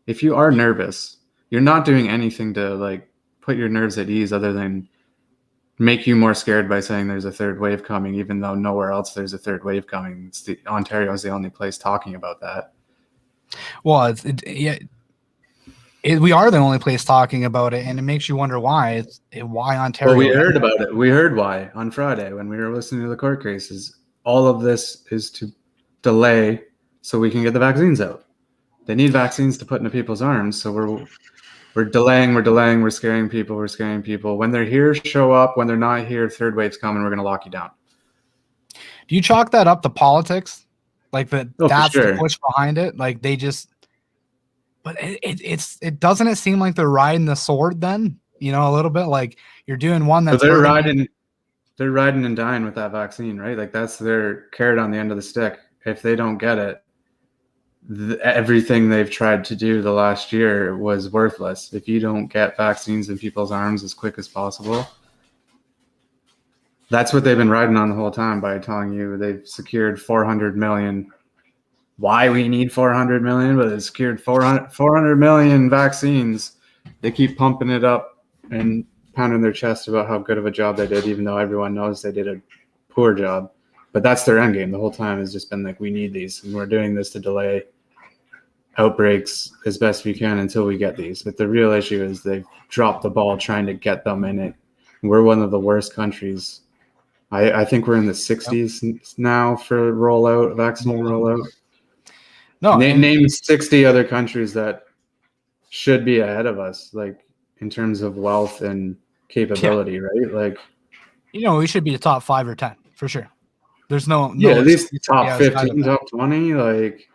If you are nervous, you're not doing anything to put your nerves at ease other than make you more scared by saying there's a third wave coming, even though nowhere else there's a third wave coming. Ontario is the only place talking about that. Well, we are the only place talking about it, and it makes you wonder why. Why Ontario? Well, we heard about it. We heard why on Friday when we were listening to the court cases. All of this is to delay so we can get the vaccines out. They need vaccines to put into people's arms. So we're delaying, we're scaring people. When they're here, show up. When they're not here, third wave's coming. We're going to lock you down. Do you chalk that up to politics? Like that's sure. the push behind it. Like they just, but it doesn't it seem like they're riding the sword then, a little bit like you're doing one that's they're riding and dying with that vaccine, right? Like that's their carrot on the end of the stick. If they don't get it, everything they've tried to do the last year was worthless. If you don't get vaccines in people's arms as quick as possible, that's what they've been riding on the whole time by telling you they've secured 400 million. Why we need 400 million, but they secured 400 million vaccines. They keep pumping it up and pounding their chest about how good of a job they did, even though everyone knows they did a poor job. But that's their end game the whole time, has just been like, we need these, and we're doing this to delay outbreaks as best we can until we get these. But the real issue is they've dropped the ball trying to get them in it. We're one of the worst countries. I think we're in the 60s now for vaccine rollout. No, name 60 other countries that should be ahead of us, like in terms of wealth and capability, right? Like, we should be the top 5 or 10 for sure. There's no at least top 15, top 20, like.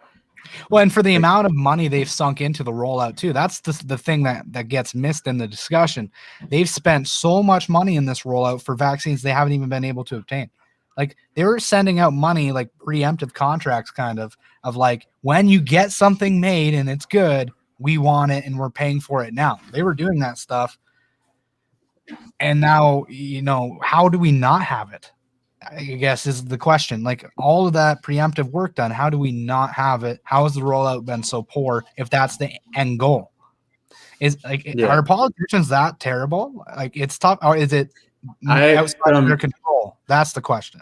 Well, and for the amount of money they've sunk into the rollout too, that's the thing that gets missed in the discussion. They've spent so much money in this rollout for vaccines they haven't even been able to obtain. Like they were sending out money, like preemptive contracts, kind of like, when you get something made and it's good, we want it and we're paying for it now. They were doing that stuff. And now, how do we not have it? I guess is the question. Like all of that preemptive work done, how do we not have it? How has the rollout been so poor if that's the end goal? Are politicians that terrible? Like it's tough, or is it outside of their control? That's the question.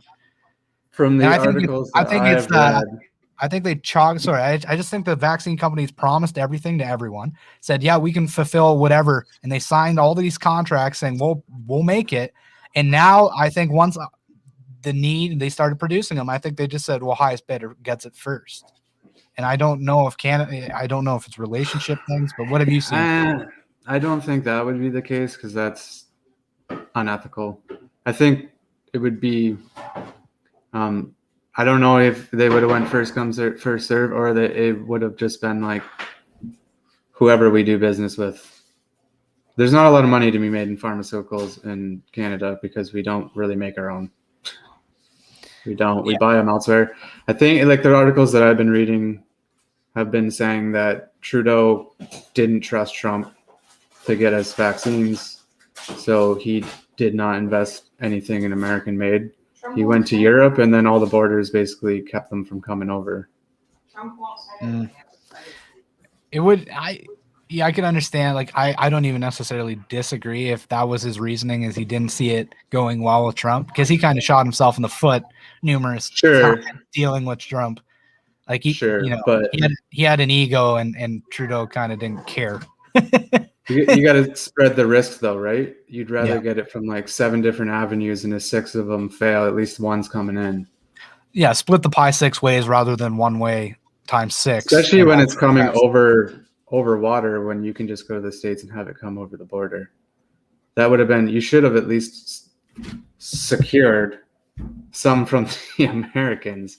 From the articles I think they chalk. Sorry, I just think the vaccine companies promised everything to everyone. Said, yeah, we can fulfill whatever, and they signed all these contracts saying we'll make it. And now I think once the need, they started producing them, I think they just said, well, highest bidder gets it first. And I don't know if it's relationship things, but what have you seen? I don't think that would be the case because that's unethical. I think it would be, I don't know if they would have went first come, first serve, or it would have just been like whoever we do business with. There's not a lot of money to be made in pharmaceuticals in Canada because we don't really make our own. We don't. We buy them elsewhere. I think like the articles that I've been reading have been saying that Trudeau didn't trust Trump to get us vaccines, so he did not invest anything in American made. He went to Europe, and then all the borders basically kept them from coming over. I could understand. Like, I don't even necessarily disagree if that was his reasoning, is he didn't see it going well with Trump, because he kind of shot himself in the foot numerous times dealing with Trump. Like he had an ego, and Trudeau kind of didn't care. You got to spread the risk, though, right? You'd rather get it from like 7 different avenues, and if 6 of them fail, at least one's coming in. Yeah, split the pie 6 ways rather than one way times 6. Especially when it's coming over water, when you can just go to the States and have it come over the border. That would have been, you should have at least secured some from the Americans.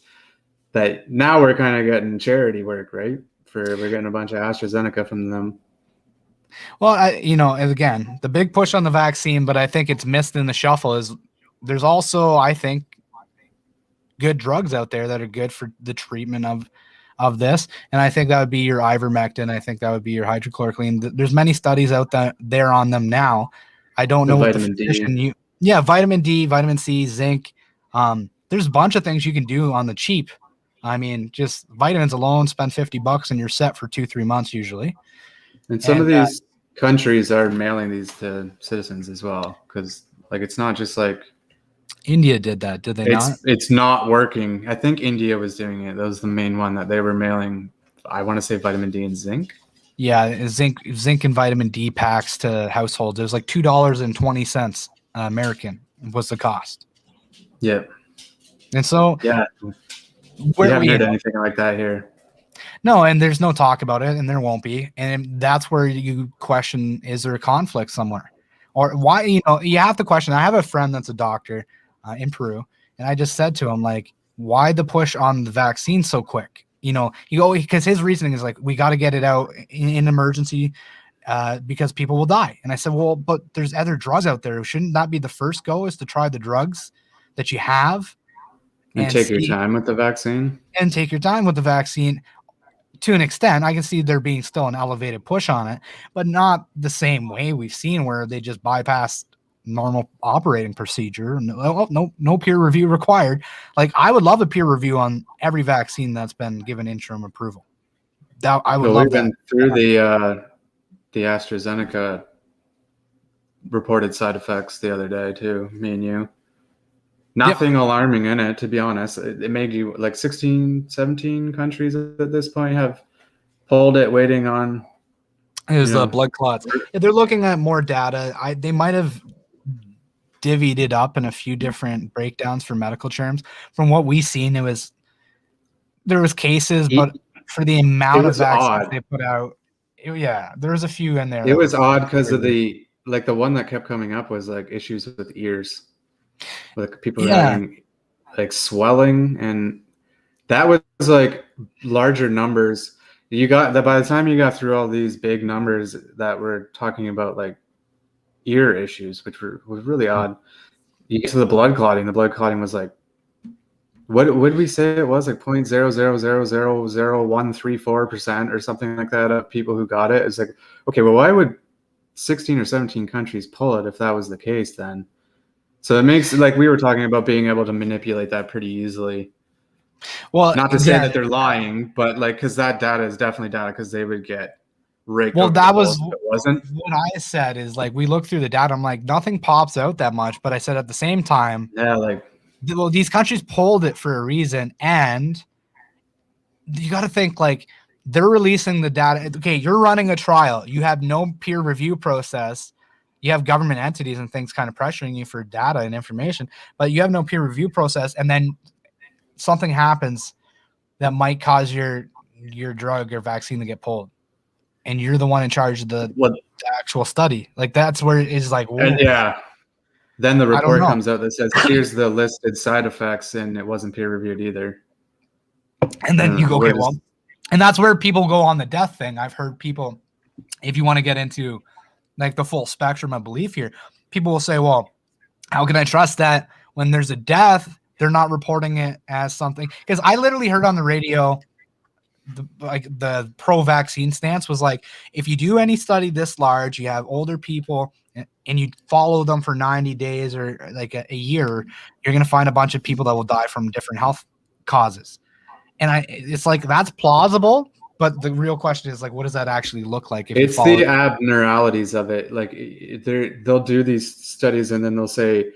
That now we're kind of getting charity work, right? We're getting a bunch of AstraZeneca from them. Well, again, the big push on the vaccine, but I think it's missed in the shuffle, is there's also, I think, good drugs out there that are good for the treatment of this. And I think that would be your ivermectin. I think that would be your hydrochloroquine. There's many studies out there on them now. I don't know what vitamin D. Vitamin D, vitamin C, zinc. There's a bunch of things you can do on the cheap. I mean, just vitamins alone, spend $50 and you're set for 2-3 months usually. And some of these countries are mailing these to citizens as well, because like it's not just like India did that, did they not? It's not working. I think India was doing it. That was the main one that they were mailing. I want to say vitamin D and zinc. Yeah, zinc and vitamin D packs to households. It was like $2.20 American was the cost. Yeah. And so we haven't heard anything like that here. No, and there's no talk about it, and there won't be. And that's where you question, is there a conflict somewhere? Or why, you have to question. I have a friend that's a doctor in Peru, and I just said to him, like, why the push on the vaccine so quick? Because his reasoning is like, we got to get it out in emergency because people will die. And I said, well, but there's other drugs out there. Shouldn't that be the first go, is to try the drugs that you have? And take your time with the vaccine? And take your time with the vaccine. To an extent, I can see there being still an elevated push on it, but not the same way we've seen where they just bypass normal operating procedure. No peer review required. Like, I would love a peer review on every vaccine that's been given interim approval. That I would love that. We've been through the AstraZeneca reported side effects the other day too, me and you. Nothing alarming in it, to be honest. It made you like 16, 17 countries at this point have pulled it, waiting on. It was the blood clots. If they're looking at more data, they might have divvied it up in a few different breakdowns for medical terms. From what we've seen, there was cases, but for the amount of vaccines they put out, there was a few in there. It was odd because of the one that kept coming up was like issues with ears. Like people having like swelling, and that was like larger numbers. You got that by the time you got through all these big numbers that were talking about like ear issues, which was really odd. You get to the blood clotting. The blood clotting was like, what did we say it was, like 0.0000134% or something like that of people who got it. It's like, okay, well, why would 16 or 17 countries pull it if that was the case then? So it makes, like we were talking about, being able to manipulate that pretty easily. Well, not to say that they're lying, but like, because that data is definitely data, because they would get raked. Well, that was what I said, is like, we look through the data. I'm like, nothing pops out that much. But I said at the same time, these countries pulled it for a reason. And you got to think, like, they're releasing the data. Okay, you're running a trial. You have no peer review process. You have government entities and things kind of pressuring you for data and information, but you have no peer review process. And then something happens that might cause your drug or vaccine to get pulled, and you're the one in charge of the actual study. Like, that's where it is like, and then the report comes out that says, here's the listed side effects, and it wasn't peer reviewed either. And then you go, okay, well, and that's where people go on the death thing. I've heard people, if you want to get into like the full spectrum of belief here, people will say, well, how can I trust that when there's a death, they're not reporting it as something? Because I literally heard on the radio, the pro-vaccine stance was like, if you do any study this large, you have older people and you follow them for 90 days or like a year, you're going to find a bunch of people that will die from different health causes. And it's like, that's plausible. But the real question is, like, what does that actually look like? If it's the abnormalities of it. Like, they'll do these studies, and then they'll say,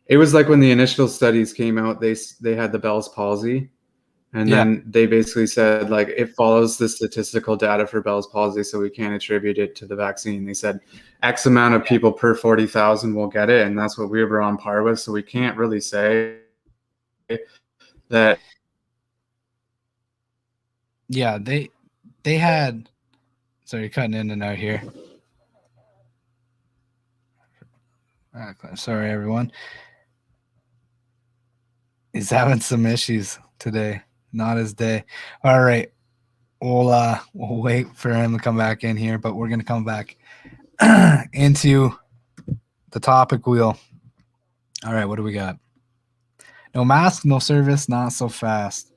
it was like when the initial studies came out, they had the Bell's palsy, and then they basically said, like, it follows the statistical data for Bell's palsy, so we can't attribute it to the vaccine. They said X amount of people per 40,000 will get it, and that's what we were on par with. So we can't really say that. Yeah, they had, sorry, cutting in and out here. Sorry, everyone. He's having some issues today. Not his day. All right. We'll wait for him to come back in here, but we're going to come back into the topic wheel. All right, what do we got? No mask, no service, not so fast.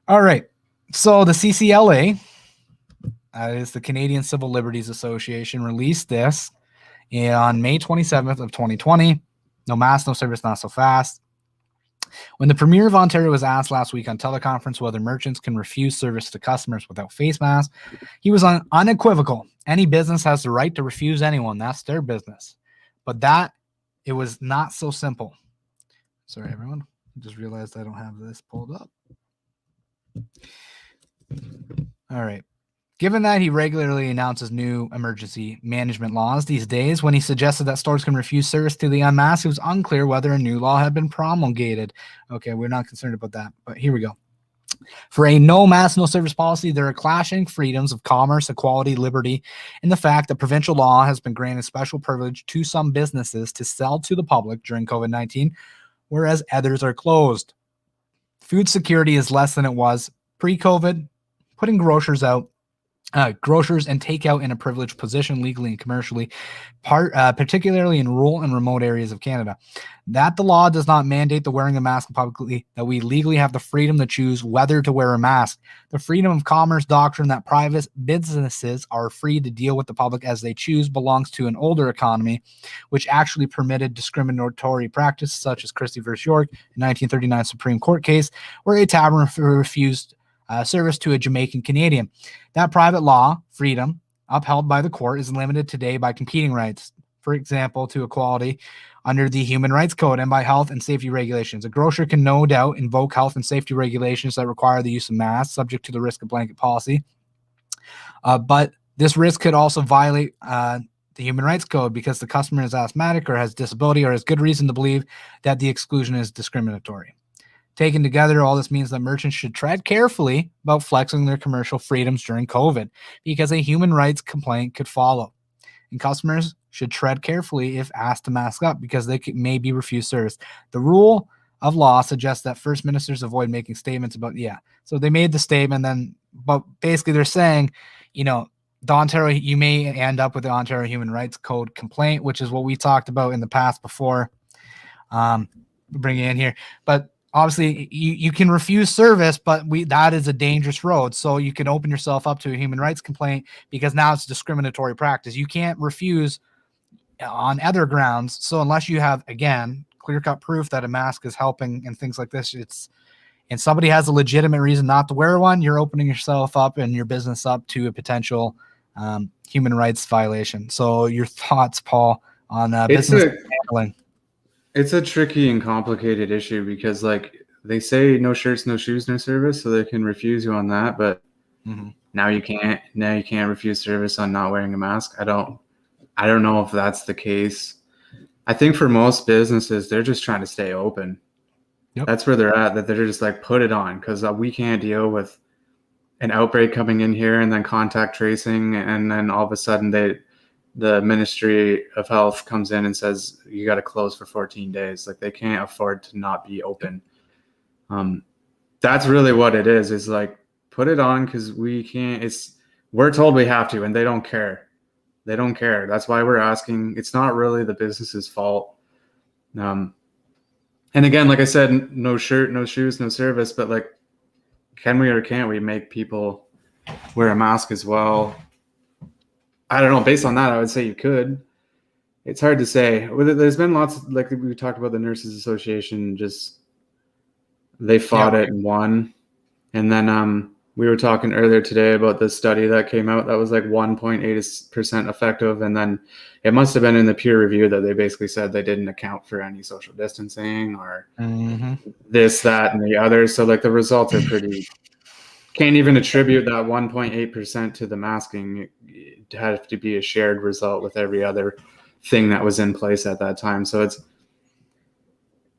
All right. So the CCLA, is the Canadian Civil Liberties Association, released this on May 27th of 2020. No mask, no service, not so fast. When the Premier of Ontario was asked last week on teleconference whether merchants can refuse service to customers without face masks, he was unequivocal. Any business has the right to refuse anyone. That's their business. But it was not so simple. Sorry, everyone. I just realized I don't have this pulled up. All right. Given that he regularly announces new emergency management laws these days, when he suggested that stores can refuse service to the unmasked, it was unclear whether a new law had been promulgated. Okay, we're not concerned about that, but here we go. For a no mask, no service policy, there are clashing freedoms of commerce, equality, liberty, and the fact that provincial law has been granted special privilege to some businesses to sell to the public during COVID-19, whereas others are closed. Food security is less than it was pre-COVID, putting grocers and takeout in a privileged position legally and commercially, particularly in rural and remote areas of Canada. That the law does not mandate the wearing of mask publicly, that we legally have the freedom to choose whether to wear a mask. The freedom of commerce doctrine that private businesses are free to deal with the public as they choose belongs to an older economy, which actually permitted discriminatory practice, such as Christie v. York in 1939 Supreme Court case, where a tavern refused service to a Jamaican Canadian. That private law, freedom, upheld by the court, is limited today by competing rights, for example, to equality under the Human Rights Code and by health and safety regulations. A grocer can no doubt invoke health and safety regulations that require the use of masks, subject to the risk of blanket policy. But this risk could also violate the Human Rights Code because the customer is asthmatic or has disability or has good reason to believe that the exclusion is discriminatory. Taken together, all this means that merchants should tread carefully about flexing their commercial freedoms during COVID because a human rights complaint could follow. And customers should tread carefully if asked to mask up because they may be refused service. The rule of law suggests that first ministers avoid making statements about, so they made the statement but basically they're saying, the Ontario, you may end up with the Ontario Human Rights Code complaint, which is what we talked about in the past before bringing it in here. But obviously, you can refuse service, but that is a dangerous road. So you can open yourself up to a human rights complaint because now it's discriminatory practice. You can't refuse on other grounds. So unless you have, again, clear-cut proof that a mask is helping and things like this, and somebody has a legitimate reason not to wear one, you're opening yourself up and your business up to a potential human rights violation. So your thoughts, Paul, on business handling? It's a tricky and complicated issue because, they say no shirts, no shoes, no service, so they can refuse you on that. But now you can't. Now you can't refuse service on not wearing a mask. I don't know if that's the case. I think for most businesses, they're just trying to stay open. Yep. That's where they're at. That they're just put it on because we can't deal with an outbreak coming in here and then contact tracing, and then all of a sudden the Ministry of Health comes in and says, you got to close for 14 days. They can't afford to not be open. That's really what it is put it on because we can't, we're told we have to, and they don't care. They don't care. That's why we're asking. It's not really the business's fault. And again, like I said, no shirt, no shoes, no service, but can we or can't we make people wear a mask as well? I don't know. Based on that, I would say you could. It's hard to say. There's been lots, like we talked about the Nurses Association, just they fought it and won. And then we were talking earlier today about the study that came out that was 1.8% effective. And then it must have been in the peer review that they basically said they didn't account for any social distancing or this, that, and the other. So the results are pretty, can't even attribute that 1.8% to the masking. It had to be a shared result with every other thing that was in place at that time. So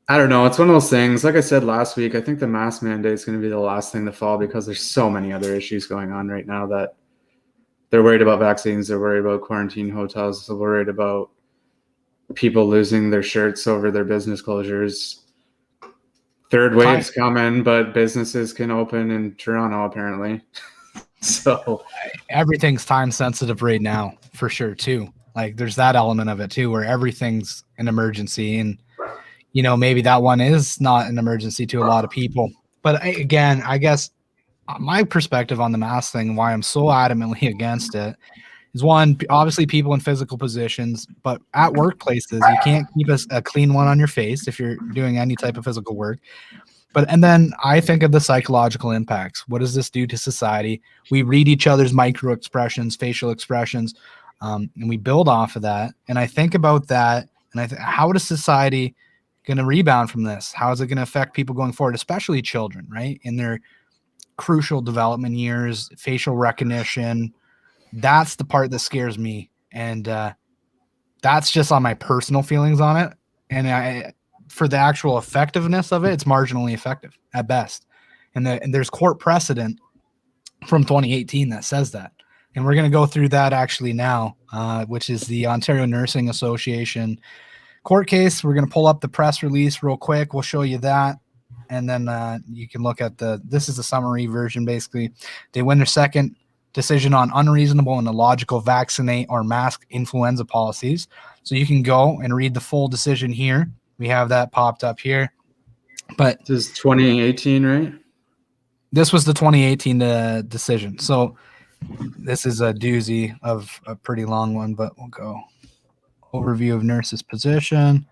I don't know. It's one of those things. Like I said last week, I think the mask mandate is going to be the last thing to fall because there's so many other issues going on right now that they're worried about vaccines. They're worried about quarantine hotels. They're worried about people losing their shirts over their business closures. Third wave's coming, but businesses can open in Toronto apparently. So everything's time sensitive right now for sure too. There's that element of it too, where everything's an emergency, and maybe that one is not an emergency to a lot of people. But again, I guess my perspective on the mask thing, why I'm so adamantly against it, is one, obviously people in physical positions, but at workplaces, you can't keep a clean one on your face if you're doing any type of physical work. And then I think of the psychological impacts. What does this do to society? We read each other's micro expressions, facial expressions, and we build off of that. And I think about that, and how is society going to rebound from this? How is it going to affect people going forward, especially children, right? In their crucial development years, facial recognition. That's the part that scares me. And that's just on my personal feelings on it. And for the actual effectiveness of it, it's marginally effective at best. And there's court precedent from 2018 that says that. And we're going to go through that actually now, which is the Ontario Nursing Association court case. We're going to pull up the press release real quick. We'll show you that. And then you can look at this is the summary version, basically. They win their second decision on unreasonable and illogical vaccinate or mask influenza policies. So you can go and read the full decision here. We have that popped up here. But this is 2018, right? This was the 2018 decision. So this is a doozy of a pretty long one, but we'll go overview of nurse's position.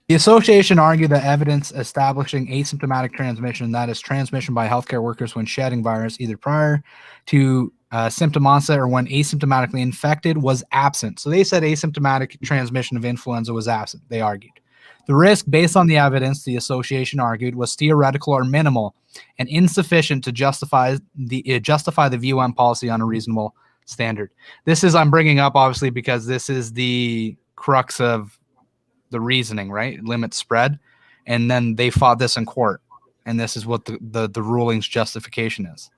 The association argued that evidence establishing asymptomatic transmission, that is transmission by healthcare workers when shedding virus either prior to symptom onset or when asymptomatically infected, was absent. So they said asymptomatic transmission of influenza was absent, they argued. The risk, based on the evidence, the association argued, was theoretical or minimal and insufficient to justify the VUM policy on a reasonable standard. This is, I'm bringing up obviously because this is the crux of the reasoning, right? Limit spread. And then they fought this in court. And this is what the ruling's justification is.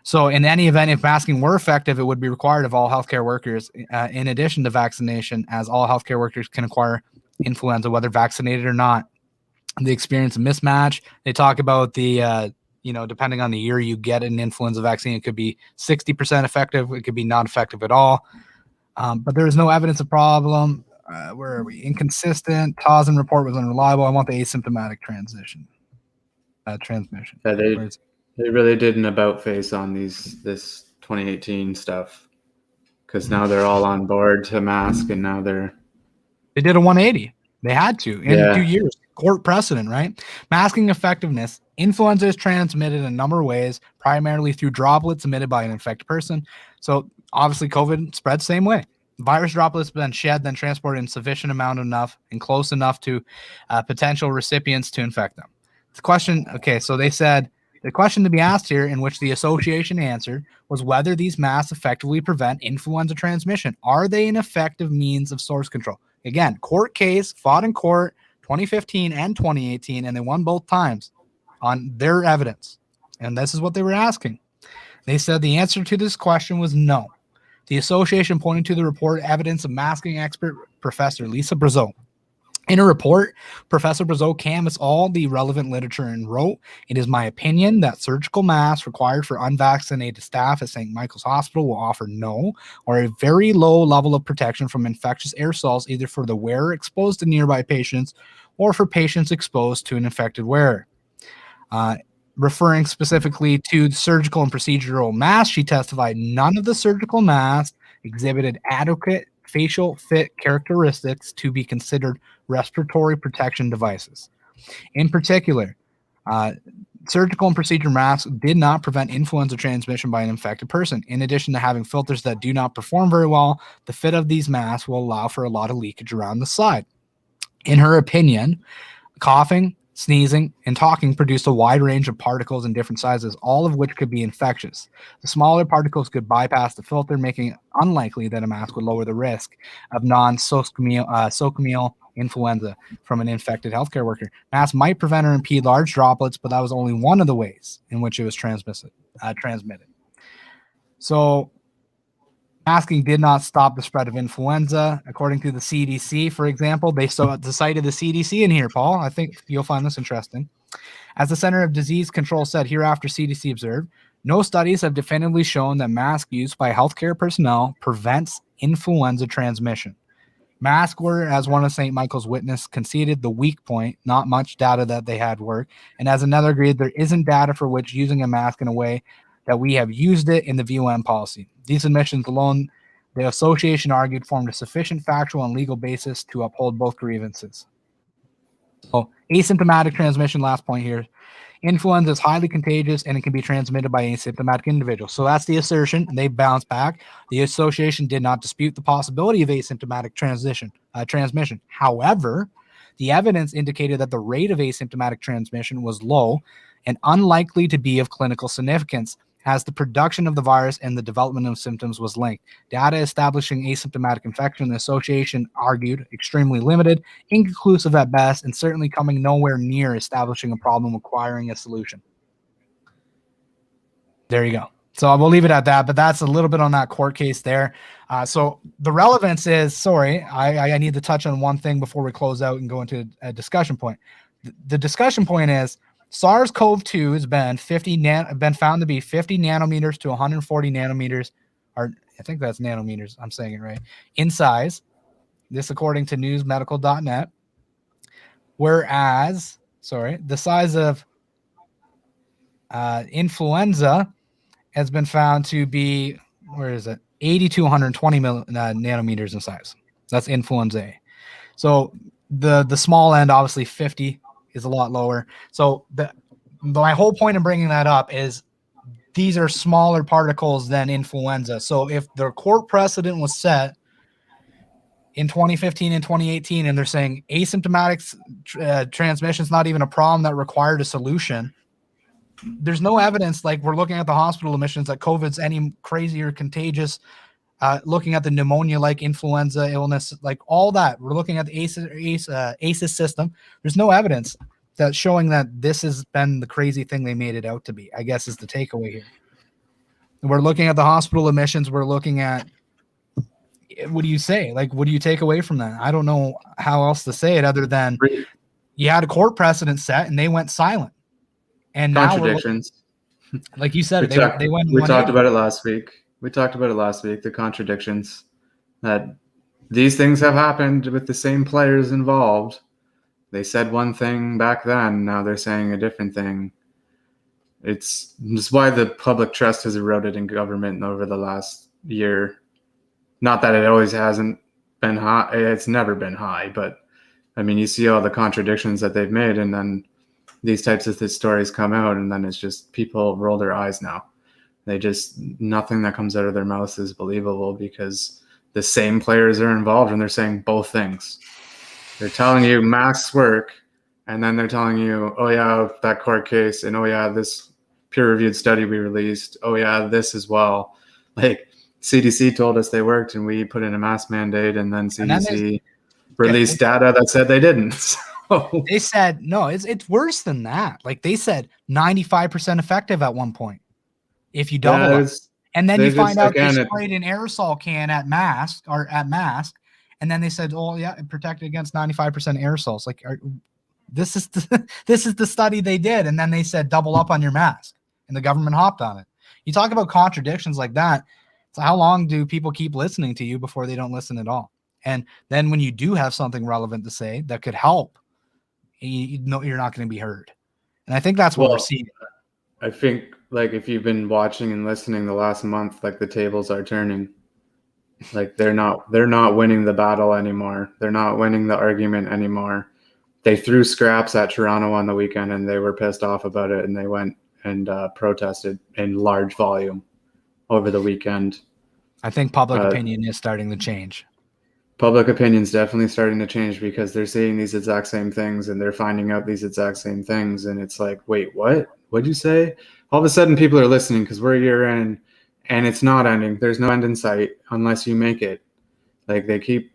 So in any event, if masking were effective, it would be required of all healthcare workers, in addition to vaccination, as all healthcare workers can acquire influenza, whether vaccinated or not. They experience a mismatch. They talk about the, depending on the year you get an influenza vaccine, it could be 60% effective. It could be not effective at all. But there is no evidence of problem. Where are we? Inconsistent. Tausen report was unreliable. I want the asymptomatic transmission. Yeah, they really did an about face on this 2018 stuff, because now they're all on board to mask, and now they did a 180. They had to in 2 years. Court precedent, right? Masking effectiveness. Influenza is transmitted in a number of ways, primarily through droplets emitted by an infected person. So obviously COVID spreads the same way. Virus droplets then shed, then transported in sufficient amount enough and close enough to potential recipients to infect them. The question, okay, so they said the question to be asked here, in which the association answered, was whether these masks effectively prevent influenza transmission. Are they an effective means of source control? Again, court case, fought in court, 2015 and 2018, and they won both times on their evidence. And this is what they were asking. They said the answer to this question was no. The association pointed to the report evidence of masking expert Professor Lisa Brazeau. In a report, Professor Brazeau canvassed all the relevant literature and wrote, "It is my opinion that surgical masks required for unvaccinated staff at St. Michael's Hospital will offer no or a very low level of protection from infectious aerosols, either for the wearer exposed to nearby patients or for patients exposed to an infected wearer." Referring specifically to the surgical and procedural masks, she testified none of the surgical masks exhibited adequate facial fit characteristics to be considered respiratory protection devices. In particular, surgical and procedure masks did not prevent influenza transmission by an infected person. In addition to having filters that do not perform very well, the fit of these masks will allow for a lot of leakage around the side. In her opinion, coughing, sneezing, and talking produced a wide range of particles in different sizes, all of which could be infectious. The smaller particles could bypass the filter, making it unlikely that a mask would lower the risk of non-socomial influenza from an infected healthcare worker. Masks might prevent or impede large droplets, but that was only one of the ways in which it was transmitted. So masking did not stop the spread of influenza. According to the CDC, for example, they cited the CDC in here, Paul. I think you'll find this interesting. As the Center of Disease Control said, hereafter CDC observed, no studies have definitively shown that mask use by healthcare personnel prevents influenza transmission. Masks were, as one of St. Michael's witness conceded, the weak point, not much data that they had worked. And as another agreed, there isn't data for which using a mask in a way that we have used it in the VUM policy. These admissions alone, the association argued, formed a sufficient factual and legal basis to uphold both grievances. So asymptomatic transmission, last point here. Influenza is highly contagious and it can be transmitted by asymptomatic individuals. So that's the assertion, and they bounced back. The association did not dispute the possibility of asymptomatic transmission. However, the evidence indicated that the rate of asymptomatic transmission was low and unlikely to be of clinical significance, as the production of the virus and the development of symptoms was linked. Data establishing asymptomatic infection, the association argued, extremely limited, inconclusive at best, and certainly coming nowhere near establishing a problem requiring a solution. There you go. So I will leave it at that, but that's a little bit on that court case there. So the relevance is, I need to touch on one thing before we close out and go into a discussion point. The discussion point is SARS-CoV-2 has been found to be 50 nanometers to 140 nanometers, or I think that's nanometers, I'm saying it right, in size. This according to newsmedical.net. Whereas, the size of influenza has been found to be, 80 to 120 nanometers in size. That's influenza A. So the small end, obviously 50 is a lot lower. So my whole point in bringing that up is these are smaller particles than influenza. So if the court precedent was set in 2015 and 2018, and they're saying asymptomatic transmission is not even a problem that required a solution, there's no evidence, like we're looking at the hospital admissions, that COVID's any crazier contagious, looking at the pneumonia-like influenza illness, like all that. We're looking at the ACEs system. There's no evidence that's showing that this has been the crazy thing they made it out to be, I guess, is the takeaway here. We're looking at the hospital admissions. We're looking at, what do you say? Like, what do you take away from that? I don't know how else to say it other than you had a court precedent set and they went silent. And contradictions. Now like you said, they went. We talked about it last week. The contradictions that these things have happened with the same players involved. They said one thing back then. Now they're saying a different thing. It's why the public trust has eroded in government over the last year. Not that it always hasn't been high. It's never been high, but I mean, you see all the contradictions that they've made, and then these types of stories come out, and then it's just people roll their eyes now. Nothing that comes out of their mouth is believable because the same players are involved and they're saying both things. They're telling you masks work, and then they're telling you, oh yeah, that court case, and oh yeah, this peer-reviewed study we released, oh yeah, this as well. Like CDC told us they worked and we put in a mask mandate, and then CDC released data that said they didn't. They said, no, it's worse than that. Like they said 95% effective at one point if you double it. And then you find out they sprayed an aerosol can at mask, and then they said, oh yeah, it protected against 95% aerosols. Like this is the study they did, and then they said double up on your mask, and the government hopped on it. You talk about contradictions like that. So how long do people keep listening to you before they don't listen at all? And then when you do have something relevant to say that could help, you know you're not going to be heard. And I think that's what we're seeing. I think, like, if you've been watching and listening the last month, like, the tables are turning. Like, they're not winning the battle anymore. They're not winning the argument anymore. They threw scraps at Toronto on the weekend, and they were pissed off about it, and they went and protested in large volume over the weekend. I think public opinion is starting to change. Public opinion's definitely starting to change because they're seeing these exact same things and they're finding out these exact same things. And it's like, wait, what? What'd you say? All of a sudden people are listening because we're a year in and it's not ending. There's no end in sight unless you make it. Like, they keep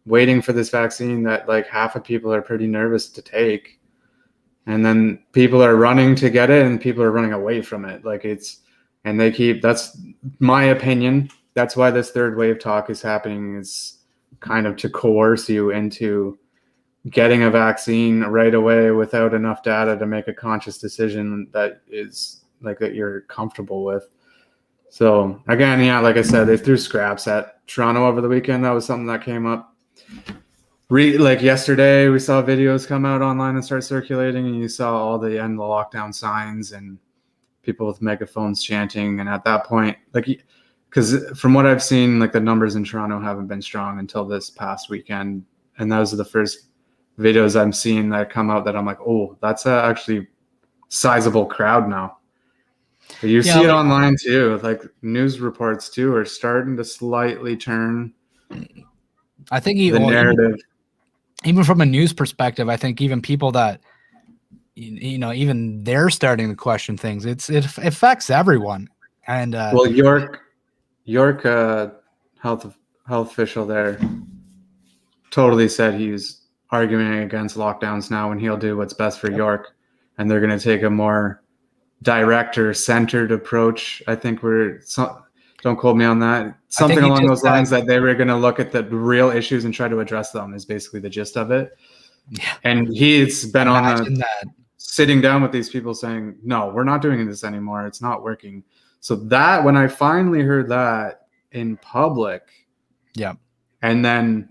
waiting for this vaccine that, like, half of people are pretty nervous to take. And then people are running to get it and people are running away from it. Like, that's my opinion. That's why this third wave talk is happening, is kind of to coerce you into getting a vaccine right away without enough data to make a conscious decision that is like that you're comfortable with. So again, yeah, like I said, they threw scraps at Toronto over the weekend. That was something that came up. Like yesterday, we saw videos come out online and start circulating, and you saw all the end of the lockdown signs and people with megaphones chanting. And at that point, like, because from what I've seen, like, the numbers in Toronto haven't been strong until this past weekend. And those are the first videos I'm seeing that come out that I'm like, oh, that's a actually sizable crowd now. But you see it online too. Like, news reports too are starting to slightly turn. I think the narrative. Even from a news perspective, I think even people that, even they're starting to question things. It affects everyone. And well, York health official there totally said he was arguing against lockdowns now, and he'll do what's best for York, and they're going to take a more direct or centered approach. I think don't quote me on that. Something along those lines, that they were going to look at the real issues and try to address them is basically the gist of it. Yeah. And he's been sitting down with these people saying, no, we're not doing this anymore. It's not working. So that when I finally heard that in public, yeah, and then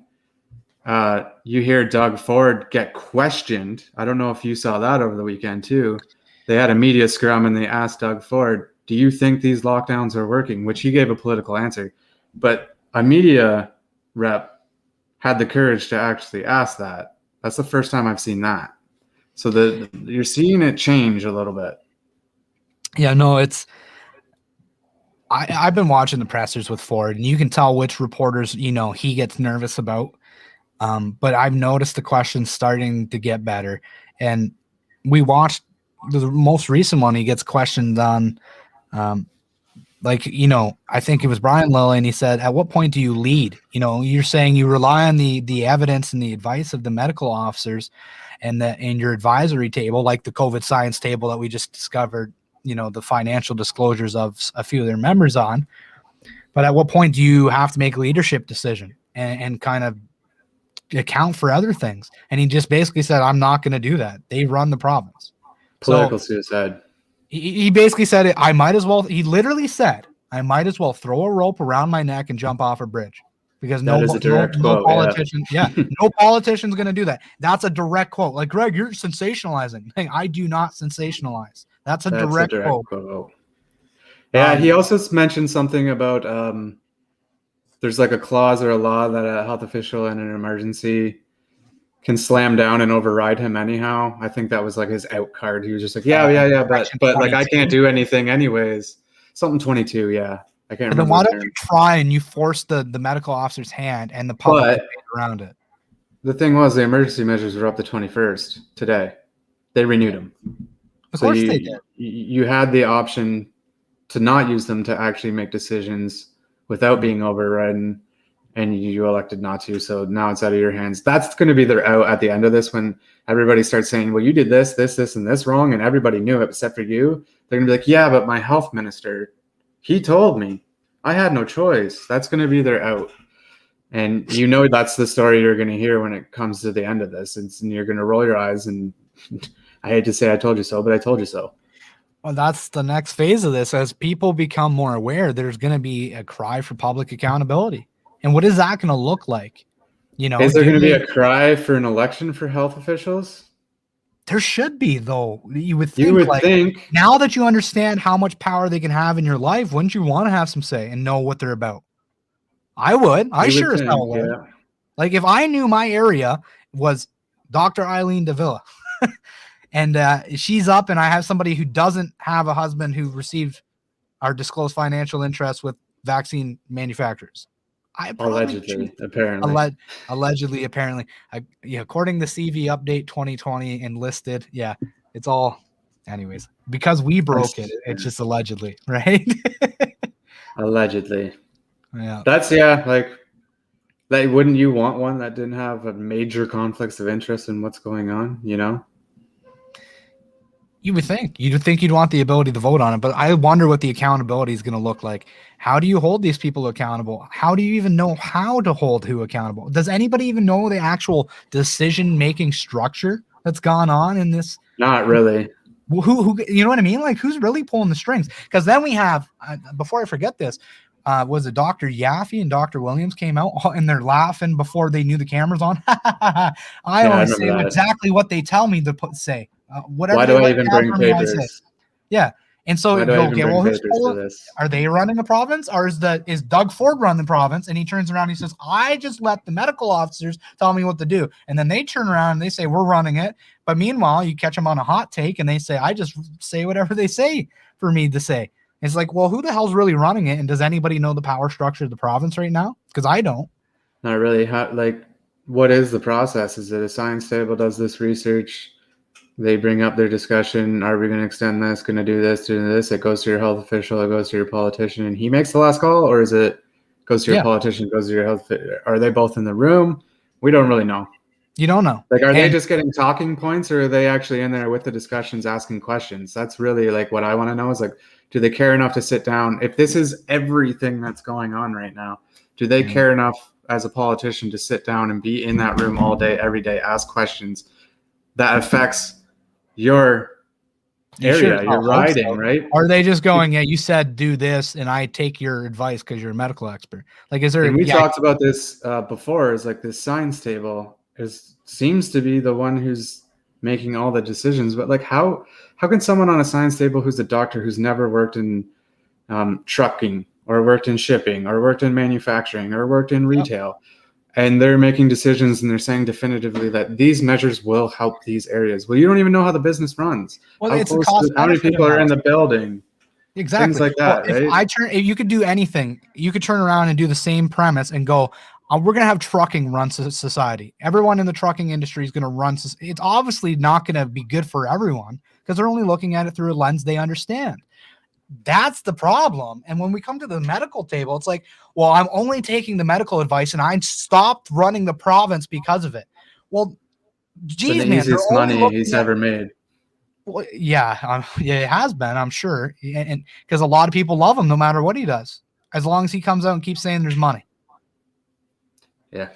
you hear Doug Ford get questioned. I don't know if you saw that over the weekend too. They had a media scrum and they asked Doug Ford, do you think these lockdowns are working? Which he gave a political answer. But a media rep had the courage to actually ask that. That's the first time I've seen that. So you're seeing it change a little bit. Yeah, no, I've been watching the pressers with Ford, and you can tell which reporters, he gets nervous about. But I've noticed the questions starting to get better. And we watched the most recent one. He gets questioned on, I think it was Brian Lilly, and he said, at what point do you lead? You're saying you rely on the evidence and the advice of the medical officers and in your advisory table, like the COVID science table that we just discovered, the financial disclosures of a few of their members on. But at what point do you have to make a leadership decision and kind of account for other things? And he just basically said, I'm not going to do that. They run the province. Political suicide. He basically said it. He literally said, I might as well throw a rope around my neck and jump off a bridge, because no politician, no politician's going to do that. That's a direct quote. Like, Greg, you're sensationalizing. Hey, I do not sensationalize. That's a direct quote. Yeah. He also mentioned something about, there's like a clause or a law that a health official in an emergency can slam down and override him anyhow. I think that was like his out card. He was just like, but like I can't do anything anyways. Something 22, yeah. I can't remember. Then why don't you try and you force the medical officer's hand and the public around it? The thing was, the emergency measures were up the 21st today. They renewed them. Of course they did. You had the option to not use them to actually make decisions without being overridden, and you elected not to. So now it's out of your hands. That's going to be their out at the end of this, when everybody starts saying, well, you did this, and this wrong, and everybody knew it except for you. They're going to be like, yeah, but my health minister, he told me. I had no choice. That's going to be their out. And that's the story you're going to hear when it comes to the end of this. And you're going to roll your eyes, and I hate to say I told you so, but I told you so. Well, that's the next phase of this. As people become more aware, there's going to be a cry for public accountability. And what is that going to look like? Is there going to be a cry for an election for health officials? There should be, though. You would think. Now that you understand how much power they can have in your life, wouldn't you want to have some say and know what they're about? I would. I sure as hell would. Yeah. Like, if I knew my area was Dr. Eileen Davila, and she's up, and I have somebody who doesn't have a husband who received our disclosed financial interests with vaccine manufacturers. Allegedly, apparently. According to CV Update 2020 and listed, it's all, anyways, because we broke it. It's just allegedly, right? Allegedly. Yeah. That's like wouldn't you want one that didn't have a major conflicts of interest in what's going on? You would think. You'd want the ability to vote on it, but I wonder what the accountability is going to look like. How do you hold these people accountable? How do you even know how to hold who accountable? Does anybody even know the actual decision-making structure that's gone on in this? Not really. Who you know what I mean? Like, who's really pulling the strings? Because then we have, before I forget this, was it Dr. Yaffe and Dr. Williams came out and they're laughing before they knew the camera's on? I always say exactly what they tell me to say. Why do I even bring papers? Yeah. And so, are they running the province, or is Doug Ford running the province? And he turns around and he says, I just let the medical officers tell me what to do. And then they turn around and they say, we're running it. But meanwhile, you catch them on a hot take and they say, I just say whatever they say for me to say. It's like, well, who the hell's really running it? And does anybody know the power structure of the province right now? Because I don't. Not really. What is the process? Is it a science table does this research? They bring up their discussion. Are we going to extend this? Going to do this? Do this? It goes to your health official. It goes to your politician, and he makes the last call, or is it goes to your politician? Goes to your health. Are they both in the room? We don't really know. You don't know. Like, are they just getting talking points, or are they actually in there with the discussions, asking questions? That's really like what I want to know. Is like, do they care enough to sit down? If this is everything that's going on right now, do they care enough as a politician to sit down and be in that room all day, every day, ask questions that affects your area, your riding, right? Are they just going, yeah, you said do this, and I take your advice because you're a medical expert? Like, is there? And we talked about this before. Is like this science table seems to be the one who's making all the decisions. But like, how can someone on a science table who's a doctor who's never worked in trucking or worked in shipping or worked in manufacturing or worked in retail, and they're making decisions and they're saying definitively that these measures will help these areas? Well, you don't even know how the business runs. Well, how many people are in the building? Exactly. Things like that, right? If you could do anything, you could turn around and do the same premise and go, we're going to have trucking run society. Everyone in the trucking industry is going to run. It's obviously not going to be good for everyone because they're only looking at it through a lens they understand. That's the problem. And when we come to the medical table, it's like, well, I'm only taking the medical advice and I stopped running the province because of it. Well, geez, the easiest money he's ever made. Well, yeah, it has been, I'm sure. And because a lot of people love him no matter what he does, as long as he comes out and keeps saying there's money. Yeah.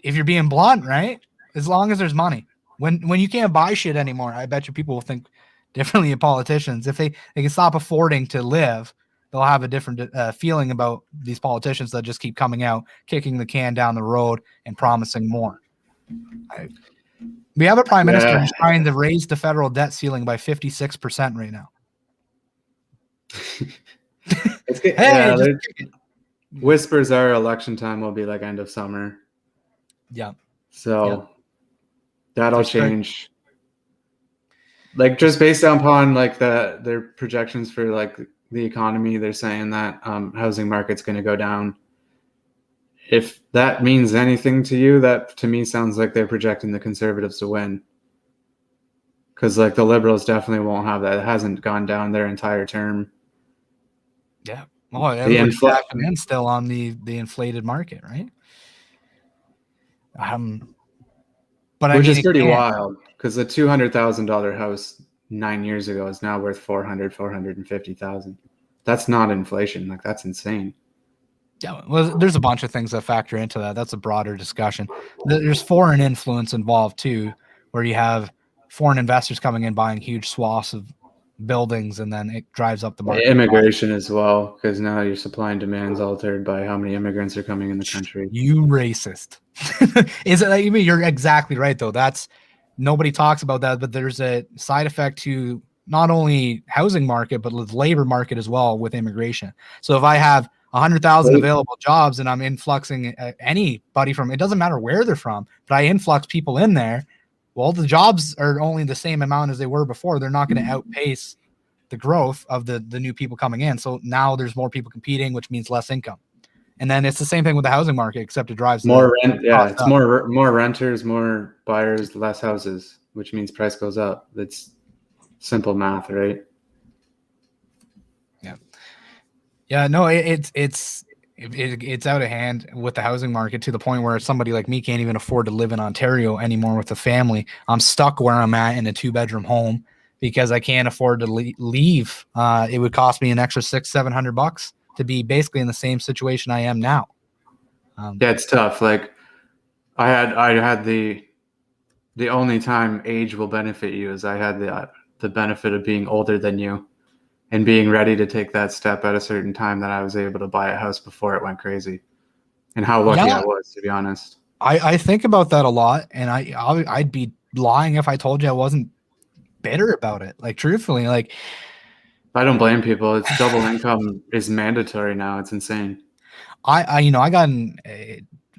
If you're being blunt, right? As long as there's money. When you can't buy shit anymore, I bet you people will think differently of politicians. If they can stop affording to live, they'll have a different feeling about these politicians that just keep coming out, kicking the can down the road and promising more. We have a prime minister who's trying to raise the federal debt ceiling by 56% right now. Whispers are election time will be like end of summer. Yeah. So that'll change. Like just based upon like their projections for like the economy, they're saying that housing market's going to go down. If that means anything to you, that to me sounds like they're projecting the Conservatives to win. Because like the Liberals definitely won't have that. It hasn't gone down their entire term. Yeah. Oh, everybody's backing in still on the inflated market, right? But which is pretty wild because the $200,000 house 9 years ago is now worth $450,000. That's not inflation. Like that's insane. Yeah, well, there's a bunch of things that factor into that. That's a broader discussion. There's foreign influence involved too, where you have foreign investors coming in buying huge swaths of buildings, and then it drives up the market. Immigration as well, because now your supply and demand's altered by how many immigrants are coming in the country. You racist. Is it? I mean, you're exactly right, though. That's nobody talks about that, but there's a side effect to not only housing market, but the labor market as well with immigration. So if I have 100,000 available jobs and I'm influxing anybody from, it doesn't matter where they're from, but I influx people in there. Well, the jobs are only the same amount as they were before. They're not going to outpace the growth of the new people coming in. So now there's more people competing, which means less income. And then it's the same thing with the housing market, except it drives more rent. Yeah, it's more renters, more buyers, less houses, which means price goes up. That's simple math, right? Yeah. Yeah, no, it's out of hand with the housing market to the point where somebody like me can't even afford to live in Ontario anymore with a family. I'm stuck where I'm at in a 2-bedroom home because I can't afford to leave. It would cost me an extra $600-700 to be basically in the same situation I am now. Yeah, it's tough. Like I had the only time age will benefit you is I had the benefit of being older than you and being ready to take that step at a certain time that I was able to buy a house before it went crazy, and how lucky I was, to be honest. I think about that a lot, and I'd be lying if I told you I wasn't bitter about it. Like truthfully, like I don't blame people. It's double income is mandatory now. It's insane. I got in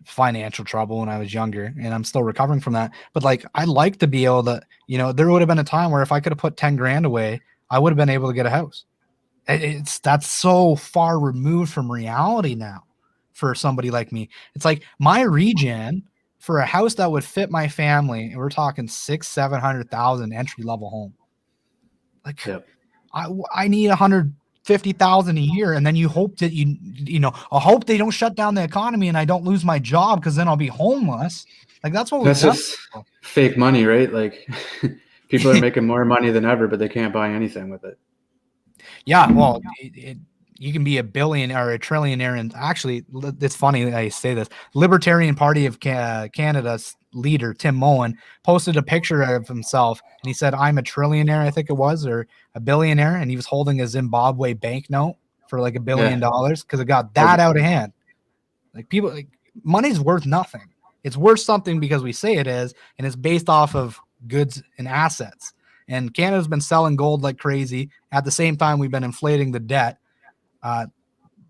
financial trouble when I was younger, and I'm still recovering from that. But like, I'd like to be able to, there would have been a time where if I could have put 10 grand away, I would have been able to get a house. That's so far removed from reality now for somebody like me. It's like my regen for a house that would fit my family, and we're talking 600,000-700,000 entry level home. Like, Yep. I need 150,000 a year, and then you hope that I hope they don't shut down the economy and I don't lose my job because then I'll be homeless. Like, that's what That's just fake money, right? Like, people are making more money than ever, but they can't buy anything with it. Yeah, well, you can be a billionaire or a trillionaire, and actually, it's funny that I say this. Libertarian Party of Canada's leader, Tim Mullen, posted a picture of himself, and he said, "I'm a trillionaire," I think it was, or a billionaire, and he was holding a Zimbabwe banknote for like $1 billion because it got that out of hand. Like, people, like, money's worth nothing. It's worth something because we say it is, and it's based off of goods and assets. And Canada's been selling gold like crazy. At the same time, we've been inflating the debt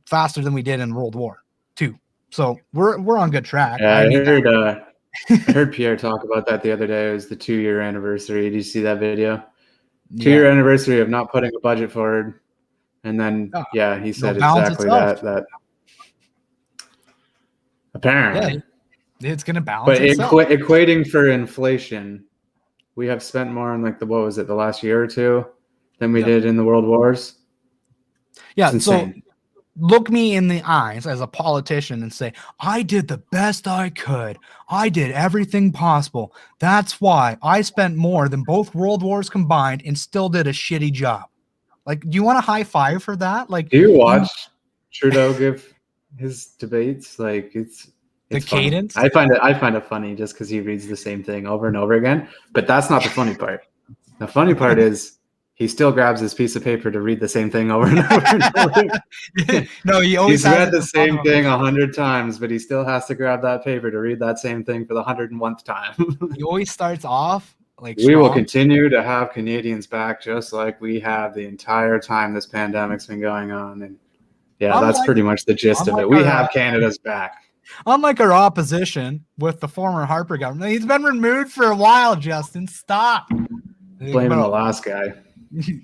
faster than we did in World War II. So we're on good track. Yeah, I heard Pierre talk about that the other day. It was the 2-year anniversary. Did you see that video? 2-year anniversary of not putting a budget forward. And then, he said exactly that. Apparently. Yeah, it's going to balance but itself. Equating for inflation, we have spent more on the last year or two than we did in the world wars. Yeah, so look me in the eyes as a politician and say, I did the best I could. I did everything possible. That's why I spent more than both world wars combined and still did a shitty job. Like, do you want a high five for that? Like, do you watch Trudeau give his debates? Like, it's the cadence. I find it funny just because he reads the same thing over and over again. But that's not the funny part. The funny part is he still grabs his piece of paper to read the same thing over and over and over. No, he's read the same thing 100 times, but he still has to grab that paper to read that same thing for the 101th time. He always starts off like, we will continue to have Canadians back just like we have the entire time this pandemic's been going on. And that's pretty much the gist of it. We have Canada's back. Unlike our opposition with the former Harper government, he's been removed for a while, Justin. Stop. Blaming the last guy.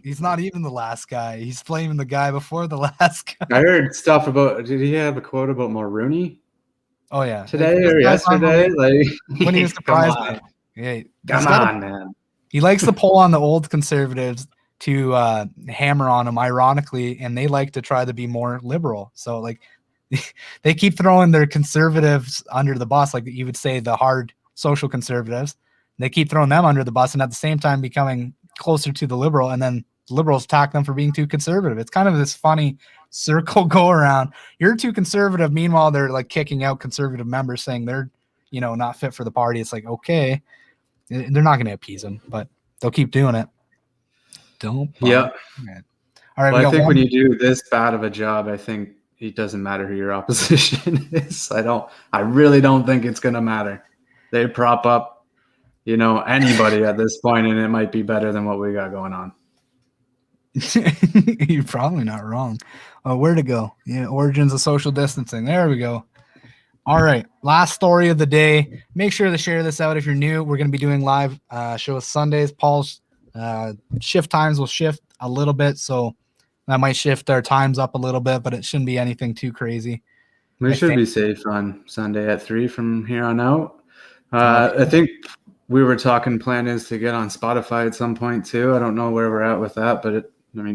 He's not even the last guy. He's blaming the guy before the last guy. I heard stuff about, did he have a quote about Mulroney? Oh, yeah. Today or yesterday? When he was surprised. Come on, man. He likes to pull on the old conservatives to hammer on them, ironically, and they like to try to be more liberal. So, like, they keep throwing their conservatives under the bus, like you would say the hard social conservatives. They keep throwing them under the bus and at the same time becoming closer to the liberal, and then the liberals attack them for being too conservative. It's kind of this funny circle go around. You're too conservative. Meanwhile, they're like kicking out conservative members saying they're, not fit for the party. It's like, okay, they're not going to appease them, but they'll keep doing it. Don't. Yeah. All right. Well, I think when you do this bad of a job, I think it doesn't matter who your opposition is. I really don't think it's going to matter. They prop up, anybody at this point, and it might be better than what we got going on. You're probably not wrong. Where to go? Yeah, origins of social distancing. There we go. All right. Last story of the day. Make sure to share this out if you're new. We're going to be doing live shows Sundays. Paul's shift times will shift a little bit, so that might shift our times up a little bit, but it shouldn't be anything too crazy. We should be safe on Sunday at 3 from here on out. I think we were talking, plan is to get on Spotify at some point too. I don't know where we're at with that, but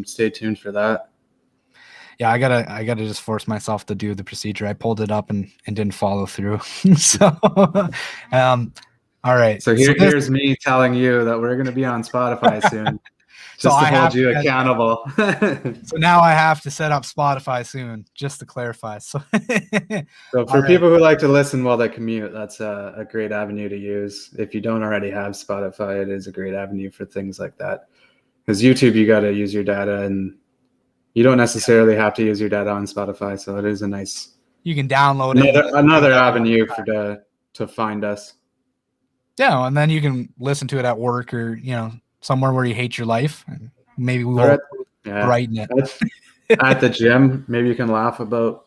stay tuned for that. Yeah, I gotta just force myself to do the procedure. I pulled it up and didn't follow through. So, all right. So here's me telling you that we're going to be on Spotify soon. Just to hold you accountable. So now I have to set up Spotify soon, just to clarify. So for people who like to listen while they commute, that's a great avenue to use. If you don't already have Spotify, it is a great avenue for things like that. Because YouTube, you got to use your data, and you don't necessarily have to use your data on Spotify. So it is a nice. You can download another avenue to find us. Yeah, and then you can listen to it at work or somewhere where you hate your life, and maybe we will brighten it. At the gym, maybe you can laugh about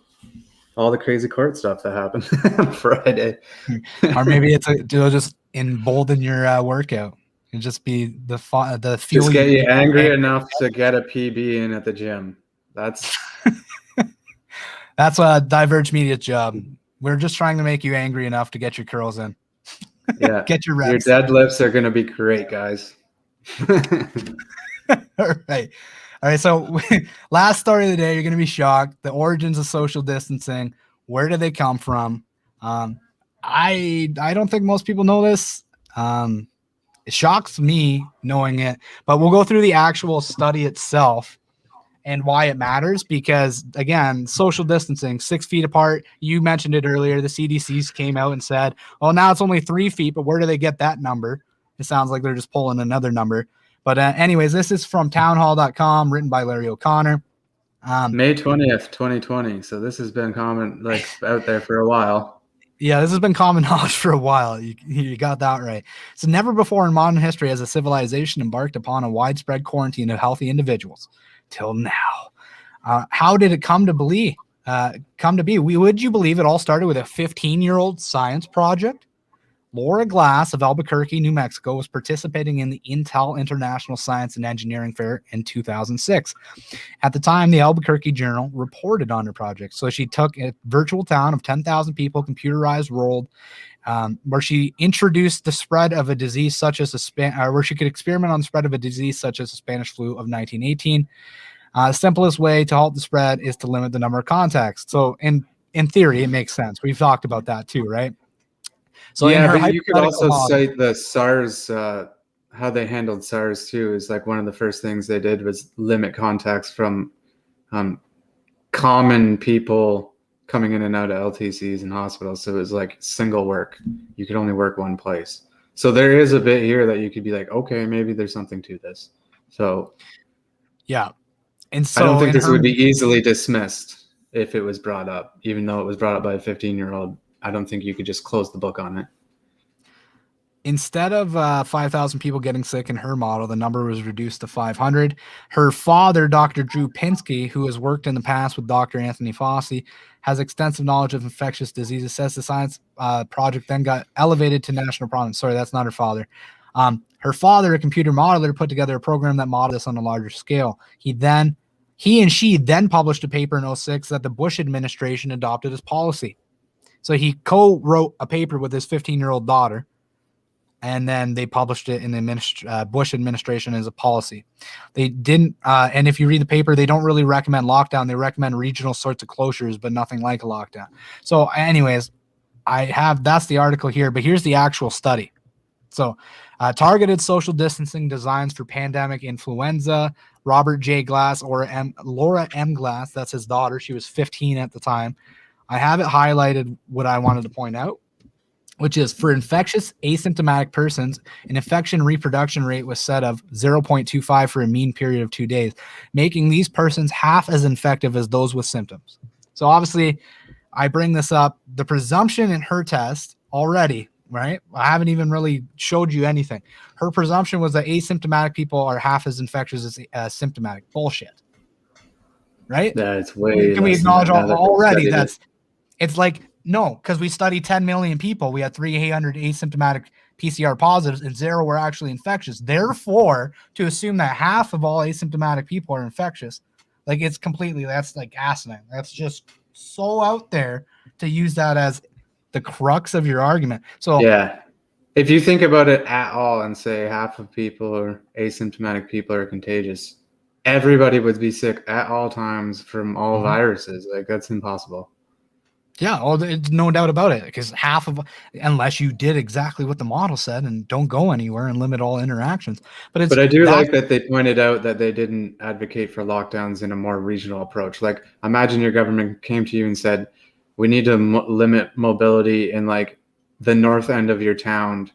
all the crazy court stuff that happened on Friday. Or maybe it'll just embolden your workout. It'll just be the fuel. Just get you angry enough to get a PB in at the gym. That's a Diverge Media's job. We're just trying to make you angry enough to get your curls in. Yeah. Get your Your reps. deadlifts are going to be great, guys. All right. All right. So last story of the day, you're going to be shocked. The origins of social distancing. Where do they come from? I don't think most people know this. It shocks me knowing it, but we'll go through the actual study itself and why it matters. Because again, social distancing, 6 feet apart. You mentioned it earlier. The CDC's came out and said, "Oh, now it's only 3 feet." But where do they get that number? It sounds like they're just pulling another number. But anyways, this is from townhall.com, written by Larry O'Connor. May 20th, 2020. So this has been common, like out there for a while. Yeah, this has been common knowledge for a while. You got that right. So never before in modern history has a civilization embarked upon a widespread quarantine of healthy individuals. Till now. How did it come to be? Would you believe it all started with a 15-year-old science project? Laura Glass of Albuquerque, New Mexico, was participating in the Intel International Science and Engineering Fair in 2006. At the time, the Albuquerque Journal reported on her project. So she took a virtual town of 10,000 people, computerized world, where she introduced the spread of a disease such as where she could experiment on the spread of a disease such as the Spanish flu of 1918. The simplest way to halt the spread is to limit the number of contacts. So in theory, it makes sense. We've talked about that too, right? So yeah, in her but you could also model, cite the SARS, how they handled SARS too. Is like one of the first things they did was limit contacts from common people coming in and out of LTCs and hospitals. So it was like single work. You could only work one place. So there is a bit here that you could be like, okay, maybe there's something to this. So yeah. And so I don't think this would be easily dismissed if it was brought up, even though it was brought up by a 15-year-old. I don't think you could just close the book on it. Instead of 5,000 people getting sick in her model, the number was reduced to 500. Her father, Dr. Drew Pinsky, who has worked in the past with Dr. Anthony Fauci, has extensive knowledge of infectious diseases, says the science project then got elevated to national prominence. Sorry, that's not her father. Her father, a computer modeler, put together a program that modeled this on a larger scale. He and she then published a paper in 2006 that the Bush administration adopted as policy. So he co-wrote a paper with his 15-year-old daughter, and then they published it in the Bush administration as a policy. They didn't, and if you read the paper, they don't really recommend lockdown. They recommend regional sorts of closures, but nothing like a lockdown. So anyways, that's the article here, but here's the actual study. So targeted social distancing designs for pandemic influenza. Robert J. Glass, or Laura M. Glass, that's his daughter. She was 15 at the time. I have it highlighted what I wanted to point out, which is for infectious asymptomatic persons, an infection reproduction rate was set of 0.25 for a mean period of 2 days, making these persons half as infective as those with symptoms. So obviously, I bring this up. The presumption in her test already, right? I haven't even really showed you anything. Her presumption was that asymptomatic people are half as infectious as symptomatic. Bullshit. Right? That's way. Can we acknowledge already it's like, no, because we studied 10 million people. We had 300 asymptomatic PCR positives and 0 were actually infectious. Therefore, to assume that half of all asymptomatic people are infectious, like that's like asinine. That's just so out there to use that as the crux of your argument. So yeah, if you think about it at all and say half of people or asymptomatic people are contagious, everybody would be sick at all times from all viruses. Like that's impossible. Yeah, well, no doubt about it, because unless you did exactly what the model said and don't go anywhere and limit all interactions. But I do like that they pointed out that they didn't advocate for lockdowns in a more regional approach. Like imagine your government came to you and said, we need to limit mobility in like the north end of your town.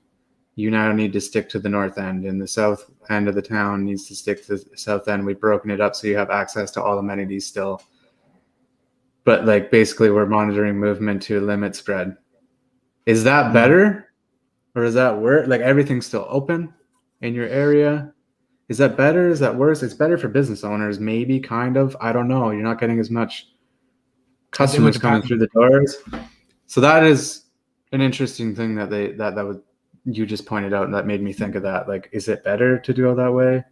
You now need to stick to the north end, and the south end of the town needs to stick to the south end. We've broken it up so you have access to all amenities still. But like basically we're monitoring movement to limit spread. Is that better? Or is that worse? Like everything's still open in your area. Is that better? Is that worse? It's better for business owners, maybe, kind of. I don't know. You're not getting as much customers coming through the doors. So that is an interesting thing that you just pointed out, and that made me think of that. Like, is it better to do it that way?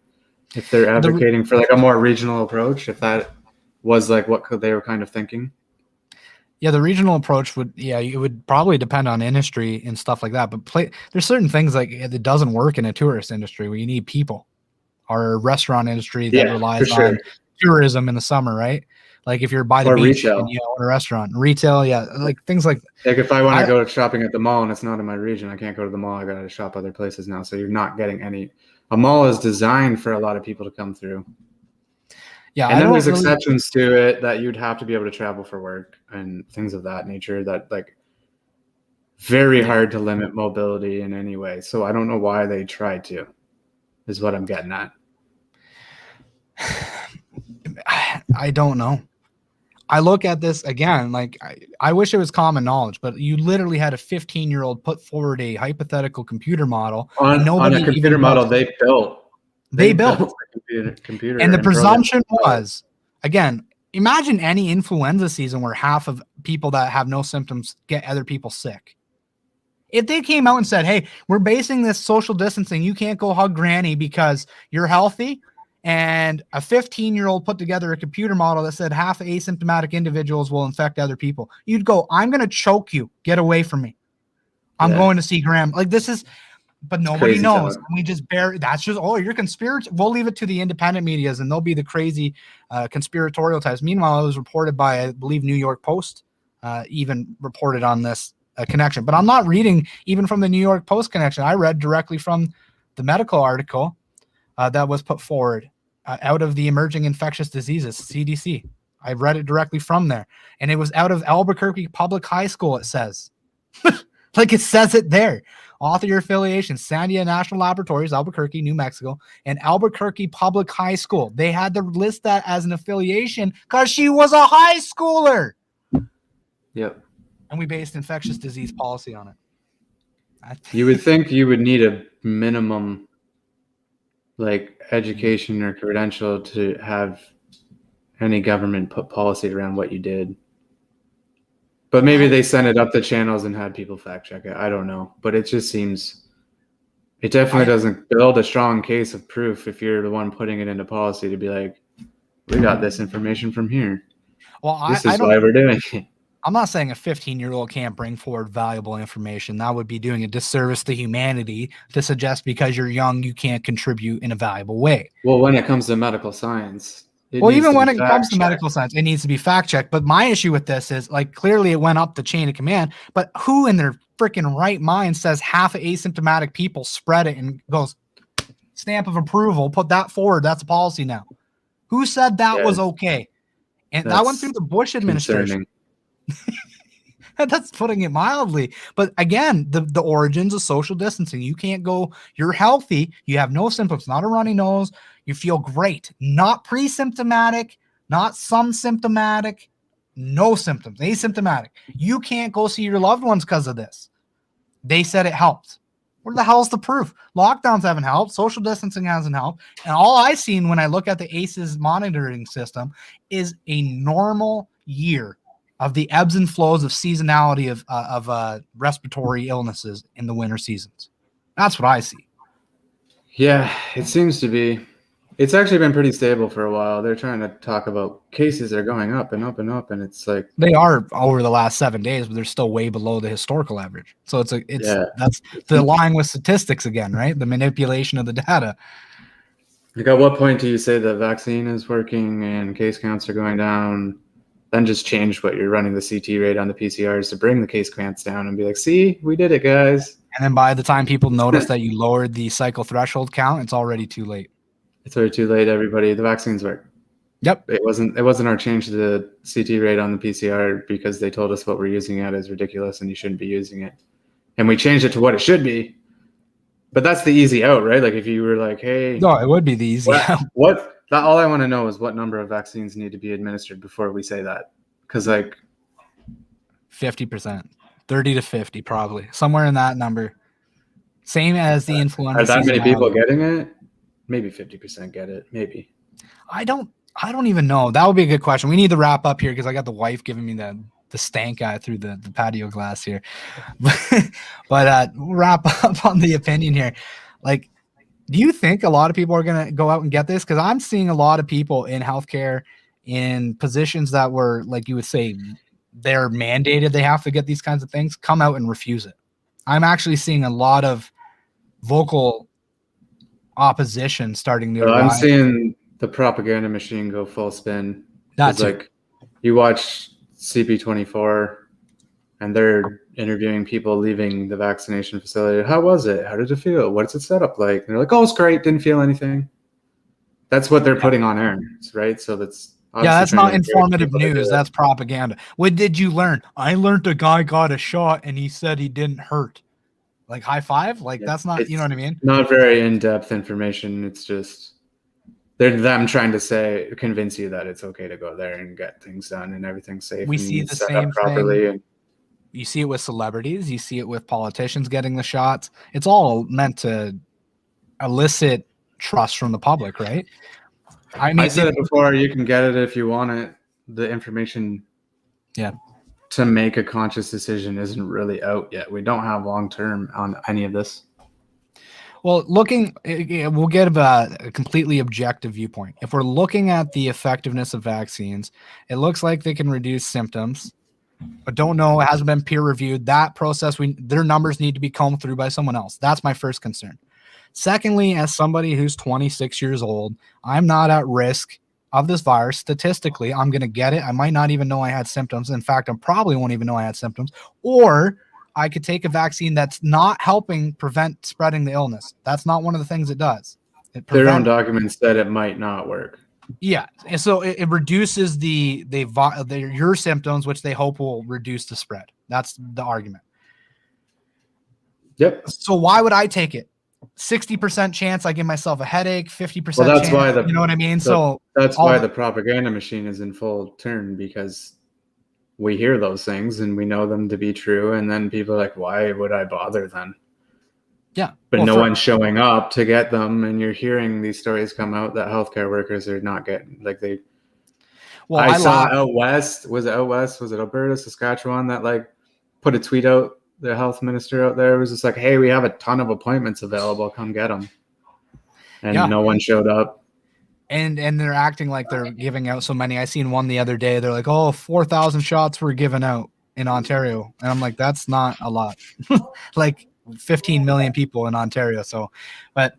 If they're advocating for like a more regional approach, if that was like what they were kind of thinking. Yeah, the regional approach would, it would probably depend on industry and stuff like that. But there's certain things like it doesn't work in a tourist industry where you need people, or a restaurant industry that Yeah, for relies sure. on tourism in the summer, right? Like if you're by the Or beach retail. and you own a restaurant, retail, like things like Like if I want to I, go shopping at the mall and it's not in my region, I can't go to the mall. I got to shop other places now. So you're not getting any. A mall is designed for a lot of people to come through. yeah, And I then don't there's really. exceptions to it that you'd have to be able to travel for work and things of that nature that like very hard to limit mobility in any way. So I don't know why they tried to, is what I'm getting at. I don't know. I look at this again, like I wish it was common knowledge, but you literally had a 15-year-old put forward a hypothetical computer model, and On nobody a computer even model budged. they built. They They built. built a computer And the and programmed presumption it. was, again, imagine any influenza season where half of people that have no symptoms get other people sick. If they came out and said, hey, we're basing this social distancing, you can't go hug granny because you're healthy, and a 15-year-old put together a computer model that said half asymptomatic individuals will infect other people, you'd go, I'm going to choke you. Get away from me. I'm going to see Graham. Like this is, but nobody crazy knows. talk. We just that's just, you're conspiracy. We'll leave it to the independent medias and they'll be the crazy conspiratorial types. Meanwhile, it was reported by, I believe, New York Post even reported on this connection. But I'm not reading even from the New York Post connection. I read directly from the medical article that was put forward out of the Emerging Infectious Diseases, CDC. I read it directly from there. And it was out of Albuquerque Public High School, it says. Like it says it there. Author affiliation, Sandia National Laboratories, Albuquerque, New Mexico, and Albuquerque Public High School. They had to list that as an affiliation because she was a high schooler. Yep. And we based infectious disease policy on it. You would think you would need a minimum like education or credential to have any government put policy around what you did. But maybe they sent it up the channels and had people fact check it. I don't know. But it just seems it definitely doesn't build a strong case of proof if you're the one putting it into policy to be like, we got this information from here. Well, this is why we're doing it. I'm not saying a 15-year-old can't bring forward valuable information. That would be doing a disservice to humanity to suggest because you're young, you can't contribute in a valuable way. Well, when it comes to medical science, even when it comes to medical science, it needs to be fact checked. But my issue with this is like clearly it went up the chain of command, but who in their freaking right mind says half of asymptomatic people spread it and goes stamp of approval, put that forward. That's a policy now. Who said that was okay? And that went through the Bush administration. That's putting it mildly. But again, the origins of social distancing. You can't go, you're healthy, you have no symptoms, not a runny nose, you feel great, not pre-symptomatic, not some symptomatic, no symptoms, asymptomatic. You can't go see your loved ones because of this. They said it helped. Where the hell's the proof? Lockdowns haven't helped. Social distancing hasn't helped. And all I've seen when I look at the ACEs monitoring system is a normal year of the ebbs and flows of seasonality of respiratory illnesses in the winter seasons. That's what I see. Yeah, it seems to be. It's actually been pretty stable for a while. They're trying to talk about cases are going up and up and up, and it's like they are over the last 7 days, but they're still way below the historical average. So that's the lying with statistics again, right? The manipulation of the data. Like at what point do you say the vaccine is working and case counts are going down? Then just change what you're running the CT rate on the PCRs to bring the case counts down and be like, see, we did it, guys. And then by the time people notice that you lowered the cycle threshold count, it's already too late. It's already too late, everybody. The vaccines work. Yep. It wasn't our change to the CT rate on the PCR because they told us what we're using it is ridiculous and you shouldn't be using it. And we changed it to what it should be. But that's the easy out, right? Like if you were like, hey. No, it would be the easy out. All I want to know is what number of vaccines need to be administered before we say that. Because like 50%, 30 to 50, probably somewhere in that number. Same as the influenza. Are that many people getting it? Maybe 50% get it. Maybe. I don't even know. That would be a good question. We need to wrap up here because I got the wife giving me the stank eye through the patio glass here. But we'll wrap up on the opinion here. Like, do you think a lot of people are going to go out and get this? Because I'm seeing a lot of people in healthcare in positions that were, like you would say, they're mandated, they have to get these kinds of things, come out and refuse it. I'm actually seeing a lot of vocal opposition starting to Well, I'm arise. seeing the propaganda machine go full spin. That's like you watch CP24 and they're interviewing people leaving the vaccination facility. How was it? How did it feel? What does it set up like? And they're like, oh, it's great. Didn't feel anything. That's what they're putting on air, right? So that's that's not informative news. That's propaganda. What did you learn? I learned a guy got a shot and he said he didn't hurt. Like high five? Like that's not, you know what I mean? Not very in-depth information. It's just them trying to convince you that it's okay to go there and get things done and everything's safe. We and see the set same up properly. thing. You see it with celebrities. You see it with politicians getting the shots. It's all meant to elicit trust from the public, right? I mean, I said it before. You can get it if you want it. The information, to make a conscious decision isn't really out yet. We don't have long term on any of this. Well, we'll get a completely objective viewpoint. If we're looking at the effectiveness of vaccines, it looks like they can reduce symptoms, but don't know, it hasn't been peer reviewed. That process, their numbers need to be combed through by someone else. That's my first concern. Secondly, as somebody who's 26 years old, I'm not at risk of this virus. Statistically, I'm going to get it. I might not even know I had symptoms. In fact, I probably won't even know I had symptoms. Or I could take a vaccine that's not helping prevent spreading the illness. That's not one of the things it does. Their own documents said it might not work. Yeah, and so it reduces your symptoms, which they hope will reduce the spread. That's the argument. Yep. So why would I take it? 60% chance I give myself a headache, 50% well, that's chance, why you know what I mean? So that's why the propaganda machine is in full turn, because we hear those things and we know them to be true. And then people are like, why would I bother then? Yeah. But no one's showing up to get them. And you're hearing these stories come out that healthcare workers are not getting, like they, I saw out west, was it Alberta, Saskatchewan, that like put a tweet out, the health minister out there was just like, hey, we have a ton of appointments available. Come get them. And no one showed up. And they're acting like they're giving out so many. I seen one the other day. They're like, oh, 4,000 shots were given out in Ontario. And I'm like, that's not a lot. Like 15 million people in Ontario. So, but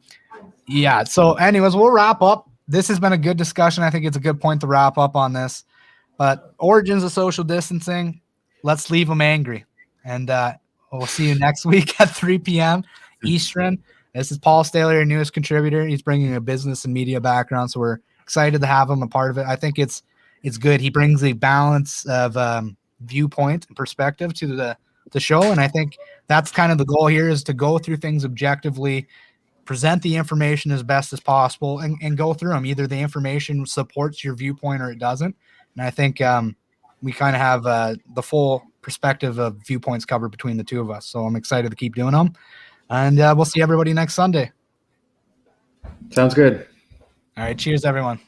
yeah. So anyways, we'll wrap up. This has been a good discussion. I think it's a good point to wrap up on this. But origins of social distancing, let's leave them angry. And we'll see you next week at 3 p.m. Eastern. This is Paul Staley, our newest contributor. He's bringing a business and media background, so we're excited to have him a part of it. I think it's good. He brings a balance of viewpoint and perspective to the show, and I think that's kind of the goal here, is to go through things objectively, present the information as best as possible, and go through them. Either the information supports your viewpoint or it doesn't. And I think we kind of have the full perspective of viewpoints covered between the two of us. So I'm excited to keep doing them. And we'll see everybody next Sunday. Sounds good. All right. Cheers, everyone.